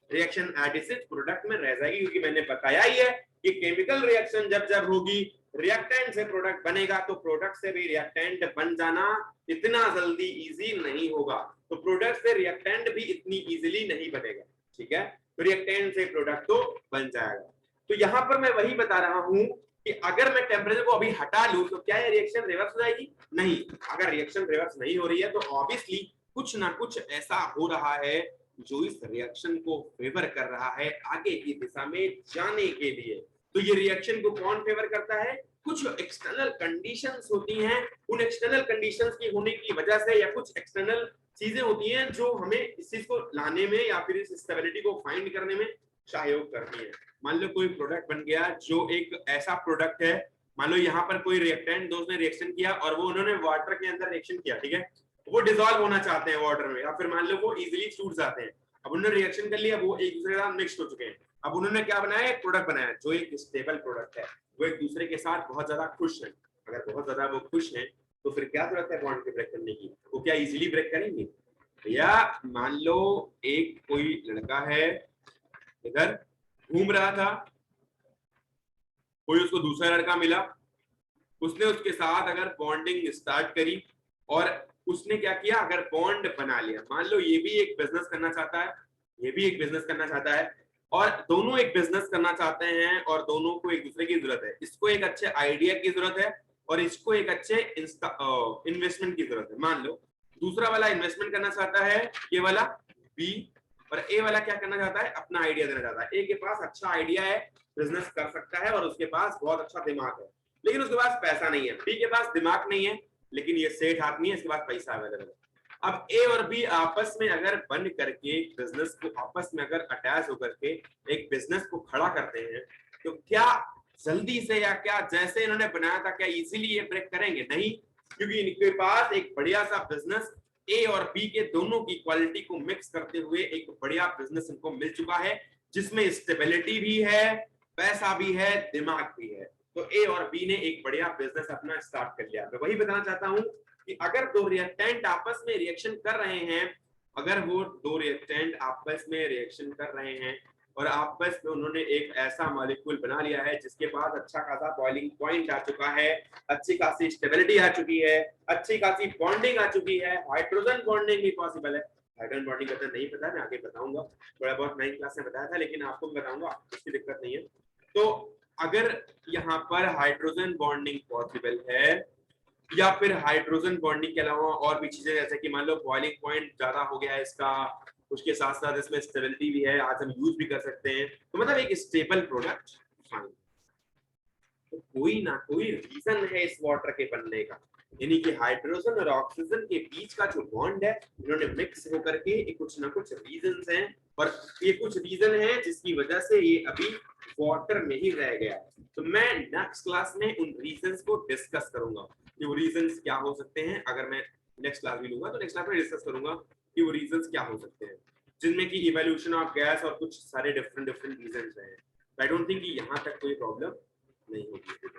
रिएक्शन एडिसिव प्रोडक्ट में रह जाएगी, क्योंकि मैंने बताया ही है कि केमिकल रिएक्शन जब जब होगी, रिएक्टेंट से प्रोडक्ट बनेगा, तो प्रोडक्ट से भी रिएक्टेंट बन जाना इतना जल्दी इजी नहीं होगा, तो प्रोडक्ट से रिएक्टेंट भी इतनी इजीली नहीं बनेगा। ठीक है, तो रिएक्टेंट से प्रोडक्ट तो बन जाएगा। तो यहाँ पर मैं वही बता रहा हूँ कि अगर मैं टेम्परेचर को अभी हटा लूं तो क्या ये रिएक्शन रिवर्स हो जाएगी? नहीं। अगर रिएक्शन रिवर्स नहीं हो रही है तो ऑब्वियसली कुछ ना कुछ ऐसा हो रहा है जो इस रिएक्शन को फेवर कर रहा है आगे की दिशा में जाने के लिए। तो ये रिएक्शन को कौन फेवर करता है? कुछ एक्सटर्नल कंडीशंस होती हैं, उन एक्सटर्नल कंडीशंस की होने की वजह से, या कुछ एक्सटर्नल चीजें होती हैं जो हमें इस चीज को लाने में या फिर इस स्टेबिलिटी को फाइंड करने में सहयोग करती है। मान लो कोई प्रोडक्ट बन गया जो एक ऐसा प्रोडक्ट है, मान लो यहाँ पर कोई रिएक्टेंट दोस्त ने रिएक्शन किया और वो उन्होंने वाटर के अंदर रिएक्शन किया, ठीक है, वो डिसॉल्व होना चाहते हैं वाटर में, या फिर मान लो वो इजीली छूट जाते हैं। अब उन्होंने रिएक्शन कर लिया, वो एक दूसरे के साथ मिक्स हो चुके हैं, अब उन्होंने क्या बनाया? एक प्रोडक्ट बनाया जो एक स्टेबल प्रोडक्ट है, वो एक दूसरे के साथ बहुत ज्यादा खुश है। अगर बहुत ज्यादा वो खुश है तो फिर क्या जरूरत है बॉन्ड के ब्रेक करने की? वो क्या इजीली ब्रेक करेंगे? या मान लो एक कोई लड़का है, इधर घूम रहा था, कोई उसको दूसरा लड़का मिला, उसने उसके साथ अगर बॉन्डिंग स्टार्ट करी और उसने क्या किया, अगर बॉन्ड बना लिया, मान लो ये भी एक बिजनेस करना चाहता है, ये भी एक बिजनेस करना चाहता है, और दोनों एक बिजनेस करना चाहते हैं और दोनों को एक दूसरे की जरूरत है, इसको एक अच्छे आइडिया की जरूरत है और इसको एक अच्छे इन्वेस्टमेंट की जरूरत है। मान लो दूसरा वाला इन्वेस्टमेंट करना चाहता है, ये वाला बी, और ए वाला क्या करना चाहता है, अपना आइडिया देना चाहता है। ए के पास अच्छा आइडिया है, बिजनेस कर सकता है और उसके पास बहुत अच्छा दिमाग है, लेकिन उसके पास पैसा नहीं है। बी के पास दिमाग नहीं है लेकिन ये सेठ आदमी है, इसके पास पैसा अवेलेबल है। अब ए और बी आपस में अगर बन करके बिजनेस को आपस में अगर अटैच होकर के एक बिजनेस को खड़ा करते हैं, तो क्या जल्दी से या क्या जैसे इन्होंने बनाया था क्या इजीली ये ब्रेक करेंगे? नहीं, क्योंकि इनके पास एक बढ़िया सा बिजनेस ए और बी के दोनों की क्वालिटी को मिक्स करते हुए एक बढ़िया बिजनेस इनको मिल चुका है, जिसमें स्टेबिलिटी भी है, पैसा भी है, दिमाग भी है। तो ए और बी ने एक बढ़िया बिजनेस अपना स्टार्ट कर लिया। मैं वही बताना चाहता हूं कि अगर दो रिएक्टेंट आपस में रिएक्शन कर रहे हैं, अगर वो दो रिएक्टेंट आपस में रिएक्शन कर रहे हैं और आपस में उन्होंने एक ऐसा मॉलिक्यूल बना लिया है जिसके पास अच्छा खासा बॉइलिंग पॉइंट आ चुका है, अच्छी खासी स्टेबिलिटी आ चुकी है, अच्छी खासी बॉन्डिंग आ चुकी है, हाइड्रोजन बॉन्डिंग भी पॉसिबल है। हाइड्रोजन बॉन्डिंग का नहीं पता, मैं आगे बताऊंगा, थोड़ा बहुत 9th क्लास में बताया था, लेकिन आपको बताऊंगा, उसकी दिक्कत नहीं है। तो अगर यहाँ पर हाइड्रोजन बॉन्डिंग पॉसिबल है या फिर हाइड्रोजन बॉन्डिंग के अलावा और भी चीजें, जैसे कि मान लो बॉइलिंग पॉइंट ज्यादा हो गया है इसका, उसके साथ साथ इसमें स्टेबिलिटी भी है, आज हम यूज भी कर सकते हैं, तो मतलब एक स्टेबल प्रोडक्ट फाइन। तो कोई ना कोई रीजन है इस वाटर के बनने का, यानी कि हाइड्रोजन और ऑक्सीजन के बीच का जो बॉन्ड है, इन्होंने मिक्स होकर के कुछ ना कुछ रीजंस हैं, और ये कुछ रीजन है जिसकी वजह से ये अभी वाटर में ही रह गया है। तो मैं नेक्स्ट क्लास में उन रीजंस को डिस्कस करूंगा कि वो रीजंस क्या हो सकते हैं। अगर मैं नेक्स्ट क्लास भी लूंगा तो नेक्स्ट क्लास में डिस्कस करूंगा कि वो रीजंस क्या हो सकते हैं, जिनमें कि इवोल्यूशन ऑफ गैस और कुछ सारे डिफरेंट डिफरेंट रीजंस हैं। आई डोंट थिंक कि यहाँ तक कोई प्रॉब्लम नहीं होगी।